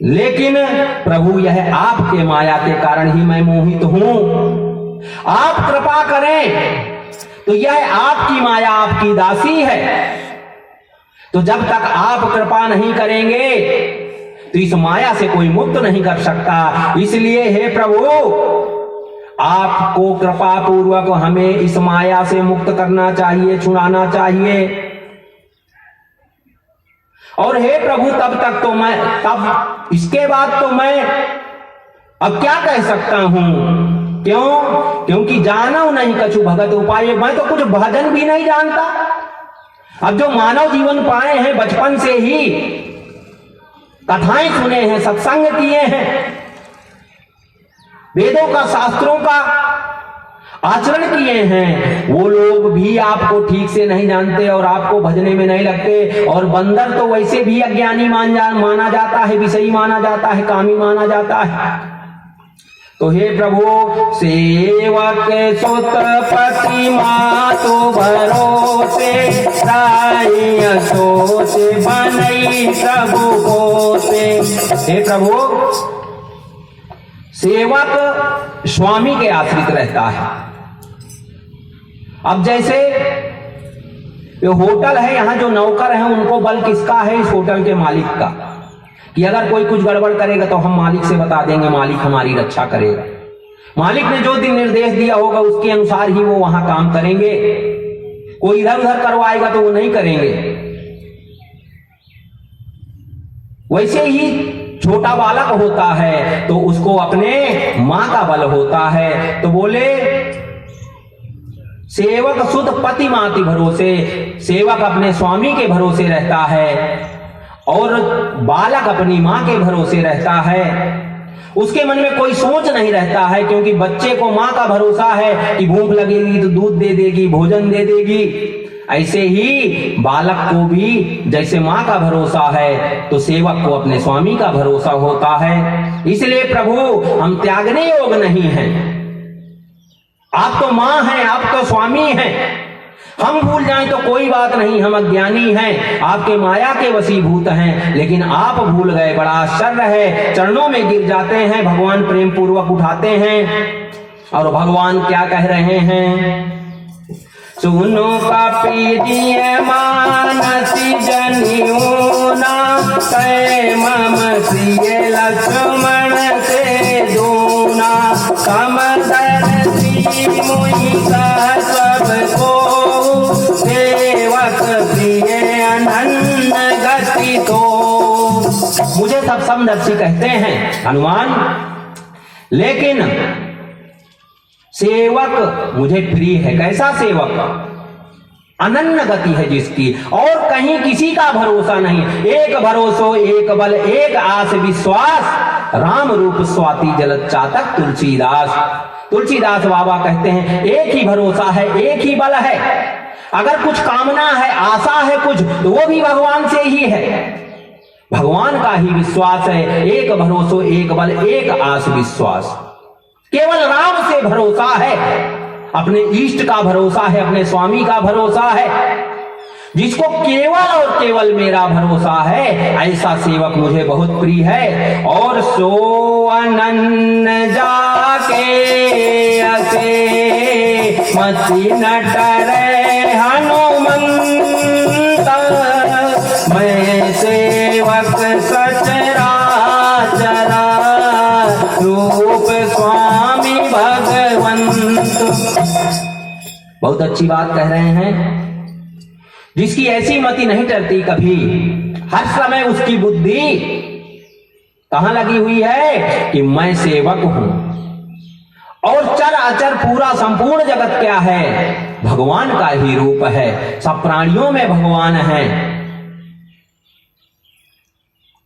लेकिन प्रभु यह आपके माया के कारण ही मैं मोहित हूं। आप कृपा करें तो यह आपकी माया, आपकी दासी है। तो जब तक आप कृपा नहीं करेंगे तो इस माया से कोई मुक्त नहीं कर सकता। इसलिए हे प्रभु, आपको कृपा पूर्वक हमें इस माया से मुक्त करना चाहिए, छुड़ाना चाहिए। और हे प्रभु, तब इसके बाद तो मैं अब क्या कह सकता हूं? क्यों? क्योंकि जानव नहीं कछु भगत उपाय, मैं तो कुछ भजन भी नहीं जानता। अब जो मानव जीवन पाए हैं, बचपन से ही कथाएं सुने हैं, सत्संग किए हैं, वेदों का, शास्त्रों का आचरण किए हैं, वो लोग भी आपको ठीक से नहीं जानते और आपको भजने में नहीं लगते। और बंदर तो वैसे भी अज्ञानी माना जाता है, विषयी माना जाता है, कामी माना जाता है। तो हे प्रभु, सेवक सुत पति मातु भरोसे, राय सोच बनई प्रभु कोसे। हे प्रभु, सेवक स्वामी के आश्रित रहता है। अब जैसे ये होटल है, यहां जो नौकर हैं उनको बल किसका है? इस होटल के मालिक का, कि अगर कोई कुछ गड़बड़ करेगा तो हम मालिक से बता देंगे, मालिक हमारी रक्षा करेगा। मालिक ने जो दिन निर्देश दिया होगा उसके अनुसार ही वो वहां काम करेंगे। कोई इधर उधर करवाएगा तो वो नहीं करेंगे। वैसे ही छोटा बालक होता है तो उसको अपने मां का बल होता है। तो बोले सेवक सुध पति माति भरोसे, सेवक अपने स्वामी के भरोसे रहता है और बालक अपनी मां के भरोसे रहता है। उसके मन में कोई सोच नहीं रहता है, क्योंकि बच्चे को मां का भरोसा है कि भूख लगेगी तो दूध दे देगी, भोजन दे देगी। ऐसे ही बालक को भी जैसे मां का भरोसा है तो सेवक को अपने स्वामी का भरोसा होता है। इसलिए प्रभु, हम त्यागने योग्य नहीं हैं। आप तो मां हैं, आप तो स्वामी हैं। हम भूल जाएं तो कोई बात नहीं, हम अज्ञानी हैं, आपके माया के वशीभूत हैं, लेकिन आप भूल गए, बड़ा आश्चर्य है। चरणों में गिर जाते हैं, भगवान प्रेम पूर्वक उठाते हैं। और भगवान क्या कह रहे हैं? सुनो पापी दिए मानसी जनियोना, कै मम सिय लक्ष्मण से दूना। समदर्शी कहते हैं हनुमान, लेकिन सेवक मुझे प्रिय है। कैसा सेवक? अनन्य गति है जिसकी, और कहीं किसी का भरोसा नहीं। एक भरोसो एक बल एक आस विश्वास, राम रूप स्वाति जलद चातक तुलसीदास। तुलसीदास बाबा कहते हैं एक ही भरोसा है, एक ही बल है। अगर कुछ कामना है, आशा है कुछ, तो वो भी भगवान से ही है, भगवान का ही विश्वास है। एक भरोसो एक बल एक आस विश्वास, केवल राम से भरोसा है, अपने इष्ट का भरोसा है, अपने स्वामी का भरोसा है। जिसको केवल और केवल मेरा भरोसा है, ऐसा सेवक मुझे बहुत प्रिय है। और सो अनन्य जाके असे मति न डरे हनुमंत, मैं सेवक सचराचर रूप स्वामी भगवंत। बहुत अच्छी बात कह रहे हैं। जिसकी ऐसी मति नहीं टलती कभी, हर समय उसकी बुद्धि कहां लगी हुई है कि मैं सेवक हूं। और चर अचर पूरा संपूर्ण जगत क्या है? भगवान का ही रूप है। सब प्राणियों में भगवान है,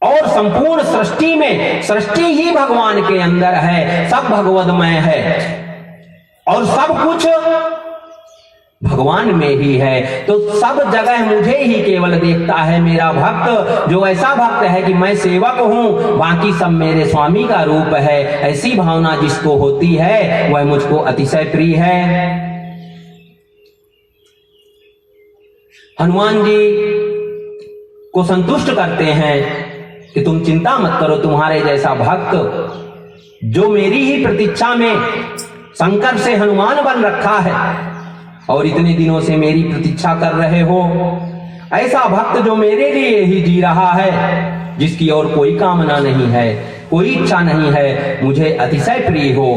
और संपूर्ण सृष्टि में, सृष्टि ही भगवान के अंदर है, सब भगवदमय है, और सब कुछ भगवान में ही है। तो सब जगह मुझे ही केवल देखता है मेरा भक्त, जो ऐसा भक्त है कि मैं सेवक हूं, बाकी सब मेरे स्वामी का रूप है। ऐसी भावना जिसको होती है वह मुझको अतिशय प्रिय है। हनुमान जी को संतुष्ट करते हैं कि तुम चिंता मत करो, तुम्हारे जैसा भक्त जो मेरी ही प्रतीक्षा में शंकर से हनुमान बन रखा है और इतने दिनों से मेरी प्रतीक्षा कर रहे हो, ऐसा भक्त जो मेरे लिए ही जी रहा है, जिसकी और कोई कामना नहीं है, कोई इच्छा नहीं है, मुझे अतिशय प्रिय हो।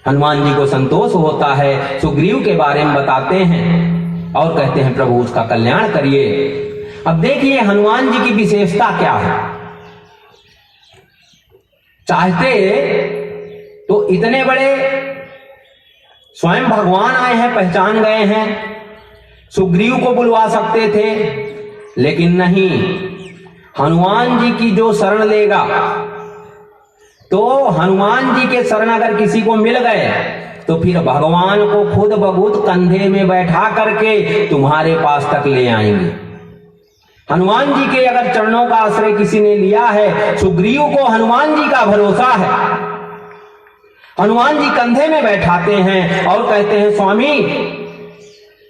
हनुमान जी को संतोष होता है। सुग्रीव के बारे में बताते हैं और कहते हैं प्रभु उसका कल्याण करिए। अब देखिए हनुमान जी की विशेषता क्या है। चाहते तो इतने बड़े स्वयं भगवान आए हैं, पहचान गए हैं, सुग्रीव को बुलवा सकते थे, लेकिन नहीं। हनुमान जी की जो शरण लेगा, तो हनुमान जी के शरण अगर किसी को मिल गए तो फिर भगवान को खुद बखुद कंधे में बैठा करके तुम्हारे पास तक ले आएंगे। हनुमान जी के अगर चरणों का आश्रय किसी ने लिया है, सुग्रीव को हनुमान जी का भरोसा है, हनुमान जी कंधे में बैठाते हैं और कहते हैं स्वामी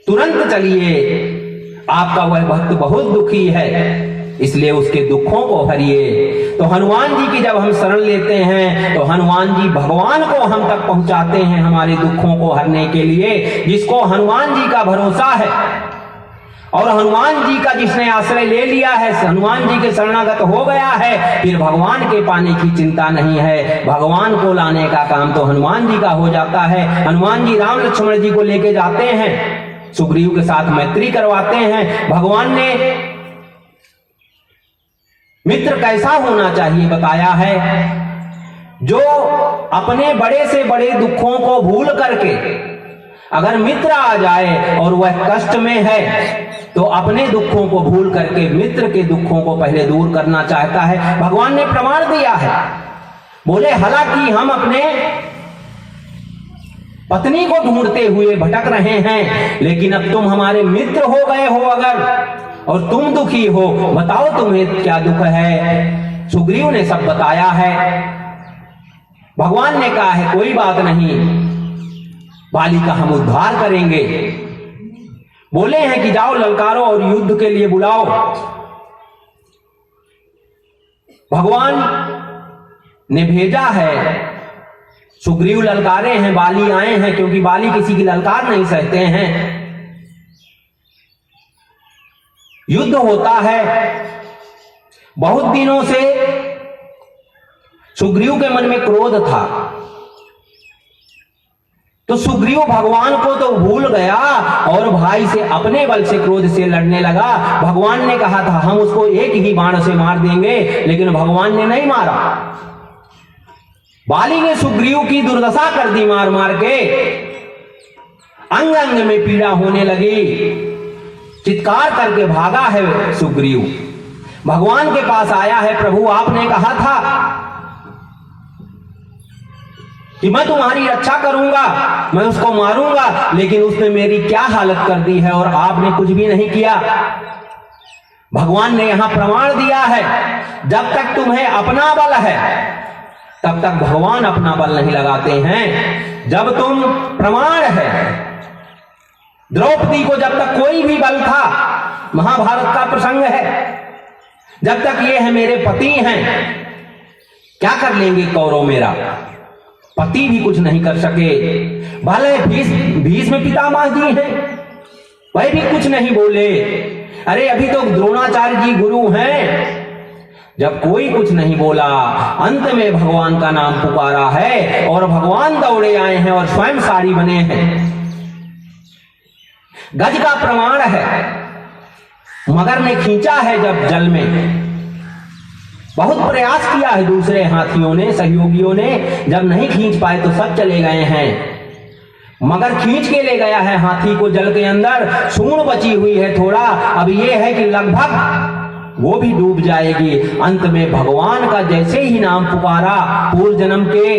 तुरंत चलिए, आपका वह भक्त बहुत दुखी है, इसलिए उसके दुखों को हरिए। तो हनुमान जी की जब हम शरण लेते हैं तो हनुमान जी भगवान को हम तक पहुंचाते हैं हमारे दुखों को हरने के लिए। जिसको हनुमान जी का भरोसा है और हनुमान जी का जिसने आश्रय ले लिया है, हनुमान जी के शरणागत हो गया है, फिर भगवान के पाने की चिंता नहीं है। भगवान को लाने का काम तो हनुमान जी का हो जाता है। हनुमान जी राम लक्ष्मण जी को लेके जाते हैं, सुग्रीव के साथ मैत्री करवाते हैं। भगवान ने मित्र कैसा होना चाहिए बताया है, जो अपने बड़े से बड़े दुखों को भूल करके, अगर मित्र आ जाए और वह कष्ट में है तो अपने दुखों को भूल करके मित्र के दुखों को पहले दूर करना चाहता है। भगवान ने प्रमाण दिया है, बोले हालांकि हम अपने पत्नी को ढूंढते हुए भटक रहे हैं, लेकिन अब तुम हमारे मित्र हो गए हो अगर, और तुम दुखी हो, बताओ तुम्हें क्या दुख है। सुग्रीव ने सब बताया है। भगवान ने कहा है कोई बात नहीं, बाली का हम उद्धार करेंगे। बोले हैं कि जाओ ललकारो और युद्ध के लिए बुलाओ। भगवान ने भेजा है, सुग्रीव ललकारे हैं, बाली आए हैं, क्योंकि बाली किसी की ललकार नहीं सहते हैं। युद्ध होता है। बहुत दिनों से सुग्रीव के मन में क्रोध था, तो सुग्रीव भगवान को तो भूल गया और भाई से अपने बल से क्रोध से लड़ने लगा। भगवान ने कहा था हम उसको एक ही बाण से मार देंगे, लेकिन भगवान ने नहीं मारा। बाली ने सुग्रीव की दुर्दशा कर दी, मार मार के अंग अंग में पीड़ा होने लगी। चित्कार करके भागा है सुग्रीव, भगवान के पास आया है। प्रभु आपने कहा था कि मैं तुम्हारी रक्षा करूंगा, मैं उसको मारूंगा, लेकिन उसने मेरी क्या हालत कर दी है और आपने कुछ भी नहीं किया। भगवान ने यहां प्रमाण दिया है, जब तक तुम्हें अपना बल है तब तक भगवान अपना बल नहीं लगाते हैं। जब तुम प्रमाण है, द्रौपदी को जब तक कोई भी बल था, महाभारत का प्रसंग है, जब तक ये है मेरे पति हैं, क्या कर लेंगे कौरव, मेरा पति भी कुछ नहीं कर सके। भले भीष्म पितामह जी हैं, वह भी कुछ नहीं बोले। अरे अभी तो द्रोणाचार्य जी गुरु हैं, जब कोई कुछ नहीं बोला, अंत में भगवान का नाम पुकारा है और भगवान दौड़े आए हैं और स्वयं साड़ी बने हैं। गज का प्रमाण है, मगर ने खींचा है जब जल में, बहुत प्रयास किया है दूसरे हाथियों ने, सहयोगियों ने, जब नहीं खींच पाए तो सब चले गए हैं। मगर खींच के ले गया है हाथी को जल के अंदर, सूंड बची हुई है थोड़ा, अब ये है कि लगभग वो भी डूब जाएगी। अंत में भगवान का जैसे ही नाम पुकारा, पूर्व जन्म के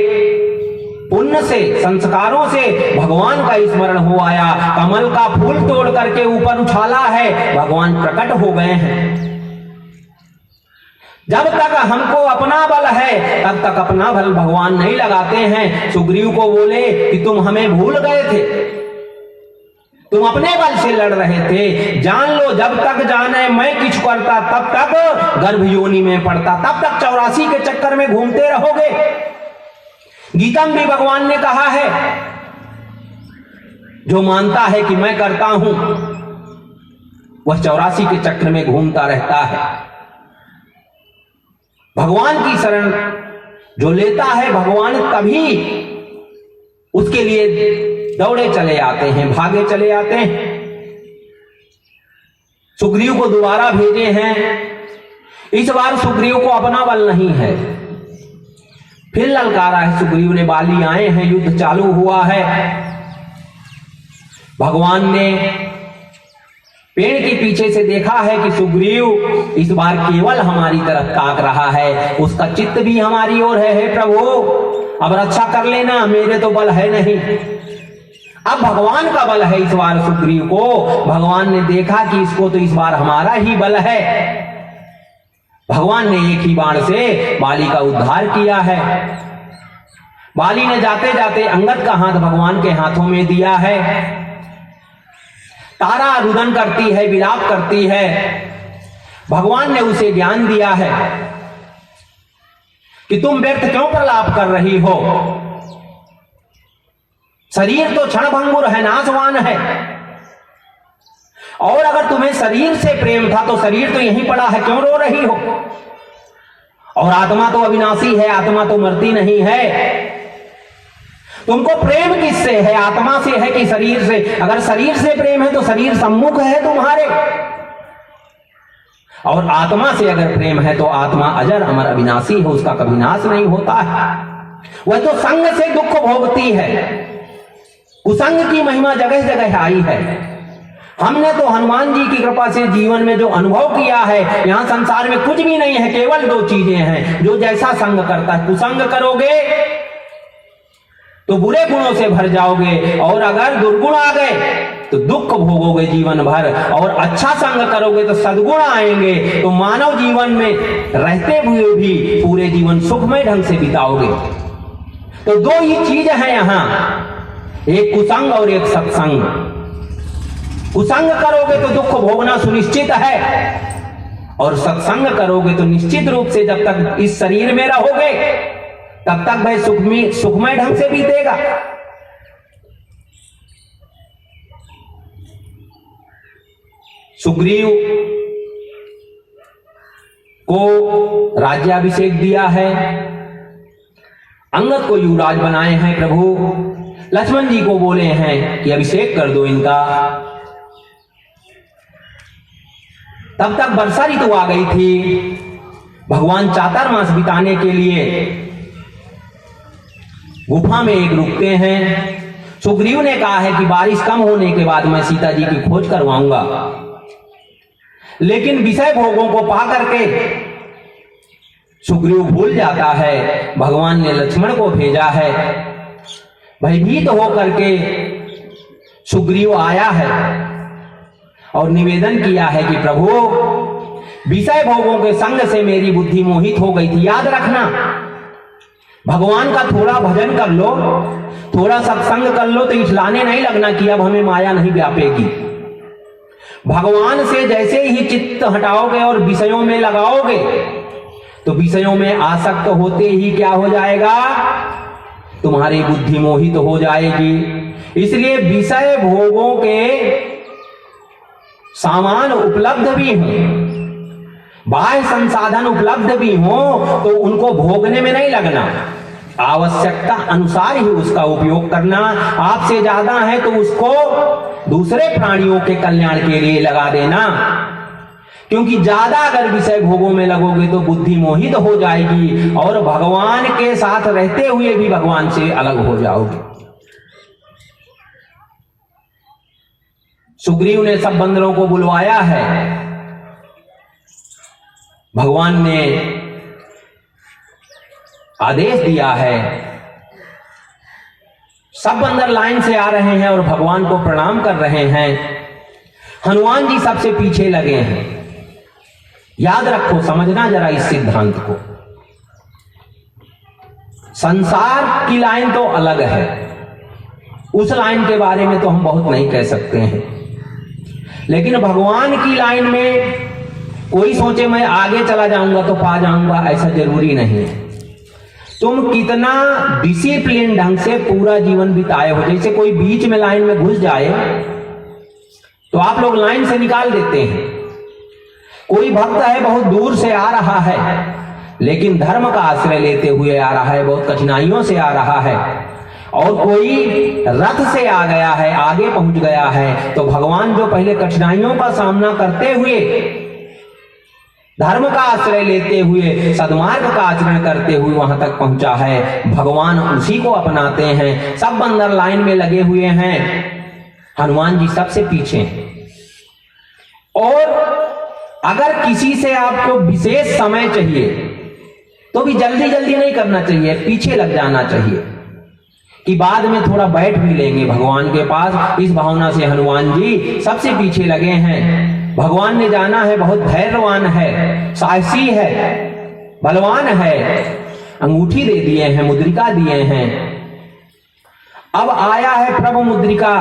पुण्य से, संस्कारों से भगवान का स्मरण हो आया। कमल का फूल तोड़ करके ऊपर उछाला है, भगवान प्रकट हो गए हैं। जब तक हमको अपना बल है तब तक अपना बल भगवान नहीं लगाते हैं। सुग्रीव को बोले कि तुम हमें भूल गए थे, तुम अपने बल से लड़ रहे थे। जान लो जब तक जाने मैं कुछ करता तब तक गर्भ योनि में पड़ता, तब तक 84 के चक्कर में घूमते रहोगे। गीता में भी भगवान ने कहा है, जो मानता है कि मैं करता हूं वह 84 के चक्र में घूमता रहता है। भगवान की शरण जो लेता है, भगवान तभी उसके लिए दौड़े चले आते हैं, भागे चले आते हैं। सुग्रीव को दोबारा भेजे हैं, इस बार सुग्रीव को अपना बल नहीं है, फिर ललकारा है सुग्रीव ने। बाली आए हैं, युद्ध चालू हुआ है। भगवान ने पेड़ के पीछे से देखा है कि सुग्रीव इस बार केवल हमारी तरफ ताक रहा है, उसका चित्त भी हमारी ओर है। हे प्रभु अब रक्षा कर लेना, मेरे तो बल है नहीं, अब भगवान का बल है इस बार सुग्रीव को। भगवान ने देखा कि इसको तो इस बार हमारा ही बल है। भगवान ने एक ही बाण से बाली का उद्धार किया है। बाली ने जाते जाते अंगद का हाथ भगवान के हाथों में दिया है। तारा रुदन करती है, विलाप करती है। भगवान ने उसे ज्ञान दिया है कि तुम व्यर्थ क्यों प्रलाप कर रही हो, शरीर तो क्षणभंगुर है, नाशवान है, और अगर तुम्हें शरीर से प्रेम था तो शरीर तो यहीं पड़ा है, क्यों रो रही हो। और आत्मा तो अविनाशी है, आत्मा तो मरती नहीं है। तुमको प्रेम किससे है, आत्मा से है कि शरीर से। अगर शरीर से प्रेम है तो शरीर सम्मुख है तुम्हारे, और आत्मा से अगर प्रेम है तो आत्मा अजर अमर अविनाशी है, उसका कभी नाश नहीं होता है। वह तो संग से दुख भोगती है, कुसंग की महिमा जगह जगह आई है। हमने तो हनुमान जी की कृपा से जीवन में जो अनुभव किया है, यहां संसार में कुछ भी नहीं है, केवल दो चीजें हैं। जो जैसा संग करता है, कुसंग करोगे तो बुरे गुणों से भर जाओगे, और अगर दुर्गुण आ गए तो दुख भोगोगे जीवन भर, और अच्छा संग करोगे तो सद्गुण आएंगे, तो मानव जीवन में रहते हुए भी पूरे जीवन सुखमय ढंग से बिताओगे। तो दो ही चीज है यहां, एक कुसंग और एक सत्संग। कुसंग करोगे तो दुख भोगना सुनिश्चित है, और सत्संग करोगे तो निश्चित रूप से जब तक इस शरीर में रहोगे तब तक भाई सुखमय ढंग से बीतेगा। सुग्रीव को राज्याभिषेक दिया है, अंगद को युवराज बनाए हैं प्रभु। लक्ष्मण जी को बोले हैं कि अभिषेक कर दो इनका। तब तक वर्षा ऋतु आ गई थी। भगवान चातुर्मास बिताने के लिए गुफा में एक रुकते हैं। सुग्रीव ने कहा है कि बारिश कम होने के बाद मैं सीता जी की खोज करवाऊंगा, लेकिन विषय भोगों को पा करके सुग्रीव भूल जाता है। भगवान ने लक्ष्मण को भेजा है। भयभीत होकर के सुग्रीव आया है और निवेदन किया है कि प्रभु, विषय भोगों के संग से मेरी बुद्धि मोहित हो गई थी। याद रखना, भगवान का थोड़ा भजन कर लो, थोड़ा सत्संग कर लो तो इठलाने नहीं लगना कि अब हमें माया नहीं व्यापेगी। भगवान से जैसे ही चित्त हटाओगे और विषयों में लगाओगे तो विषयों में आसक्त होते ही क्या हो जाएगा, तुम्हारी बुद्धि मोहित हो जाएगी। इसलिए विषय भोगों के सामान उपलब्ध भी हो, बाह्य संसाधन उपलब्ध भी हो तो उनको भोगने में नहीं लगना, आवश्यकता अनुसार ही उसका उपयोग करना। आपसे ज्यादा है तो उसको दूसरे प्राणियों के कल्याण के लिए लगा देना, क्योंकि ज्यादा अगर विषय भोगों में लगोगे तो बुद्धि मोहित हो जाएगी और भगवान के साथ रहते हुए भी भगवान से अलग हो जाओगे। सुग्रीव ने सब बंदरों को बुलवाया है। भगवान ने आदेश दिया है। सब बंदर लाइन से आ रहे हैं और भगवान को प्रणाम कर रहे हैं। हनुमान जी सबसे पीछे लगे हैं। याद रखो, समझना जरा इस सिद्धांत को। संसार की लाइन तो अलग है, उस लाइन के बारे में तो हम बहुत नहीं कह सकते हैं, लेकिन भगवान की लाइन में कोई सोचे मैं आगे चला जाऊंगा तो पा जाऊंगा, ऐसा जरूरी नहीं है। तुम कितना डिसिप्लिन ढंग से पूरा जीवन बिताए हो। जैसे कोई बीच में लाइन में घुस जाए तो आप लोग लाइन से निकाल देते हैं। कोई भक्त है, बहुत दूर से आ रहा है, लेकिन धर्म का आश्रय लेते हुए आ रहा है, बहुत कठिनाइयों से आ रहा है, और कोई रथ से आ गया है, आगे पहुंच गया है, तो भगवान जो पहले कठिनाइयों का सामना करते हुए, धर्म का आश्रय लेते हुए, सद्मार्ग का आचरण करते हुए वहां तक पहुंचा है, भगवान उसी को अपनाते हैं। सब बंदर लाइन में लगे हुए हैं, हनुमान जी सबसे पीछे हैं। और अगर किसी से आपको विशेष समय चाहिए तो भी जल्दी जल्दी नहीं करना चाहिए, पीछे लग जाना चाहिए कि बाद में थोड़ा बैठ भी लेंगे भगवान के पास। इस भावना से हनुमान जी सबसे पीछे लगे हैं। भगवान ने जाना है बहुत धैर्यवान है, साहसी है, बलवान है, अंगूठी दे दिए हैं, मुद्रिका दिए हैं। अब आया है प्रभु मुद्रिका।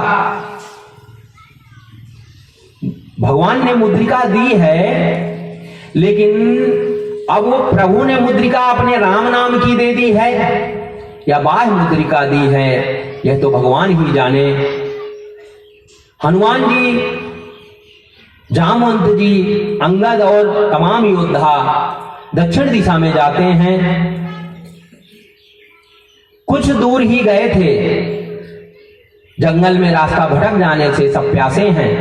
भगवान ने मुद्रिका दी है, लेकिन अब वो प्रभु ने मुद्रिका अपने राम नाम की दे दी है या बाह्य मुद्रिका दी है, यह तो भगवान ही जाने। हनुमान जी, जामवंत जी, अंगद और तमाम योद्धा दक्षिण दिशा में जाते हैं। कुछ दूर ही गए थे, जंगल में रास्ता भटक जाने से सब प्यासे हैं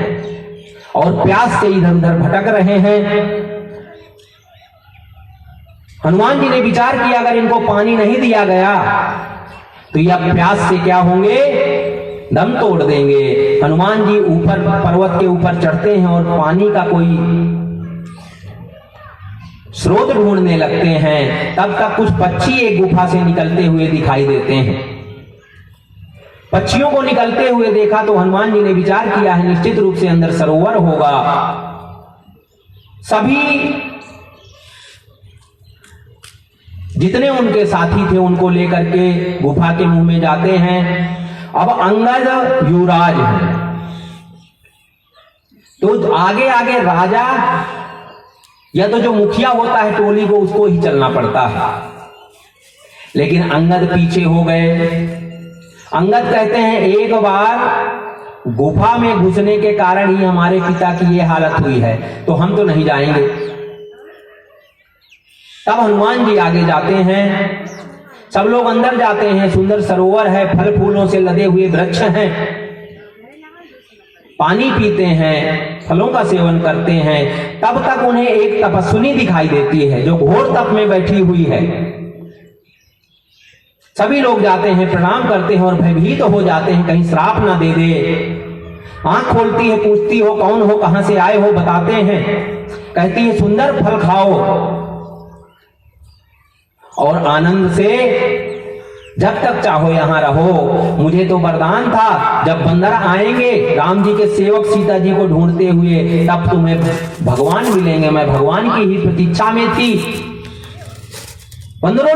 और प्यास से इधर उधर भटक रहे हैं। हनुमान जी ने विचार किया अगर इनको पानी नहीं दिया गया तो यह प्यास से क्या होंगे, दम तोड़ देंगे। हनुमान जी ऊपर पर्वत के ऊपर चढ़ते हैं और पानी का कोई स्रोत ढूंढने लगते हैं। तब तक कुछ पक्षी एक गुफा से निकलते हुए दिखाई देते हैं। पक्षियों को निकलते हुए देखा तो हनुमान जी ने विचार किया है निश्चित रूप से अंदर सरोवर होगा। सभी जितने उनके साथी थे उनको लेकर के गुफा के मुंह में जाते हैं। अब अंगद युवराज है तो आगे आगे राजा या तो जो मुखिया होता है टोली को, उसको ही चलना पड़ता है, लेकिन अंगद पीछे हो गए। अंगद कहते हैं एक बार गुफा में घुसने के कारण ही हमारे पिता की ये हालत हुई है, तो हम तो नहीं जाएंगे। तब हनुमान जी आगे जाते हैं। सब लोग अंदर जाते हैं, सुंदर सरोवर है, फल फूलों से लदे हुए वृक्ष हैं, पानी पीते हैं, फलों का सेवन करते हैं। तब तक उन्हें एक तपस्विनी दिखाई देती है जो घोर तप में बैठी हुई है। सभी लोग जाते हैं, प्रणाम करते हैं और भयभीत हो जाते हैं कहीं श्राप ना दे दे। आंख खोलती है, पूछती हो कौन हो, कहां से आए हो, बताते हैं। कहती है सुंदर फल खाओ और आनंद से जब तक चाहो यहां रहो। मुझे तो वरदान था जब बंदर आएंगे राम जी के सेवक सीता जी को ढूंढते हुए तब तुम्हें भगवान मिलेंगे। मैं भगवान की ही प्रतीक्षा में थी। बंदरों ने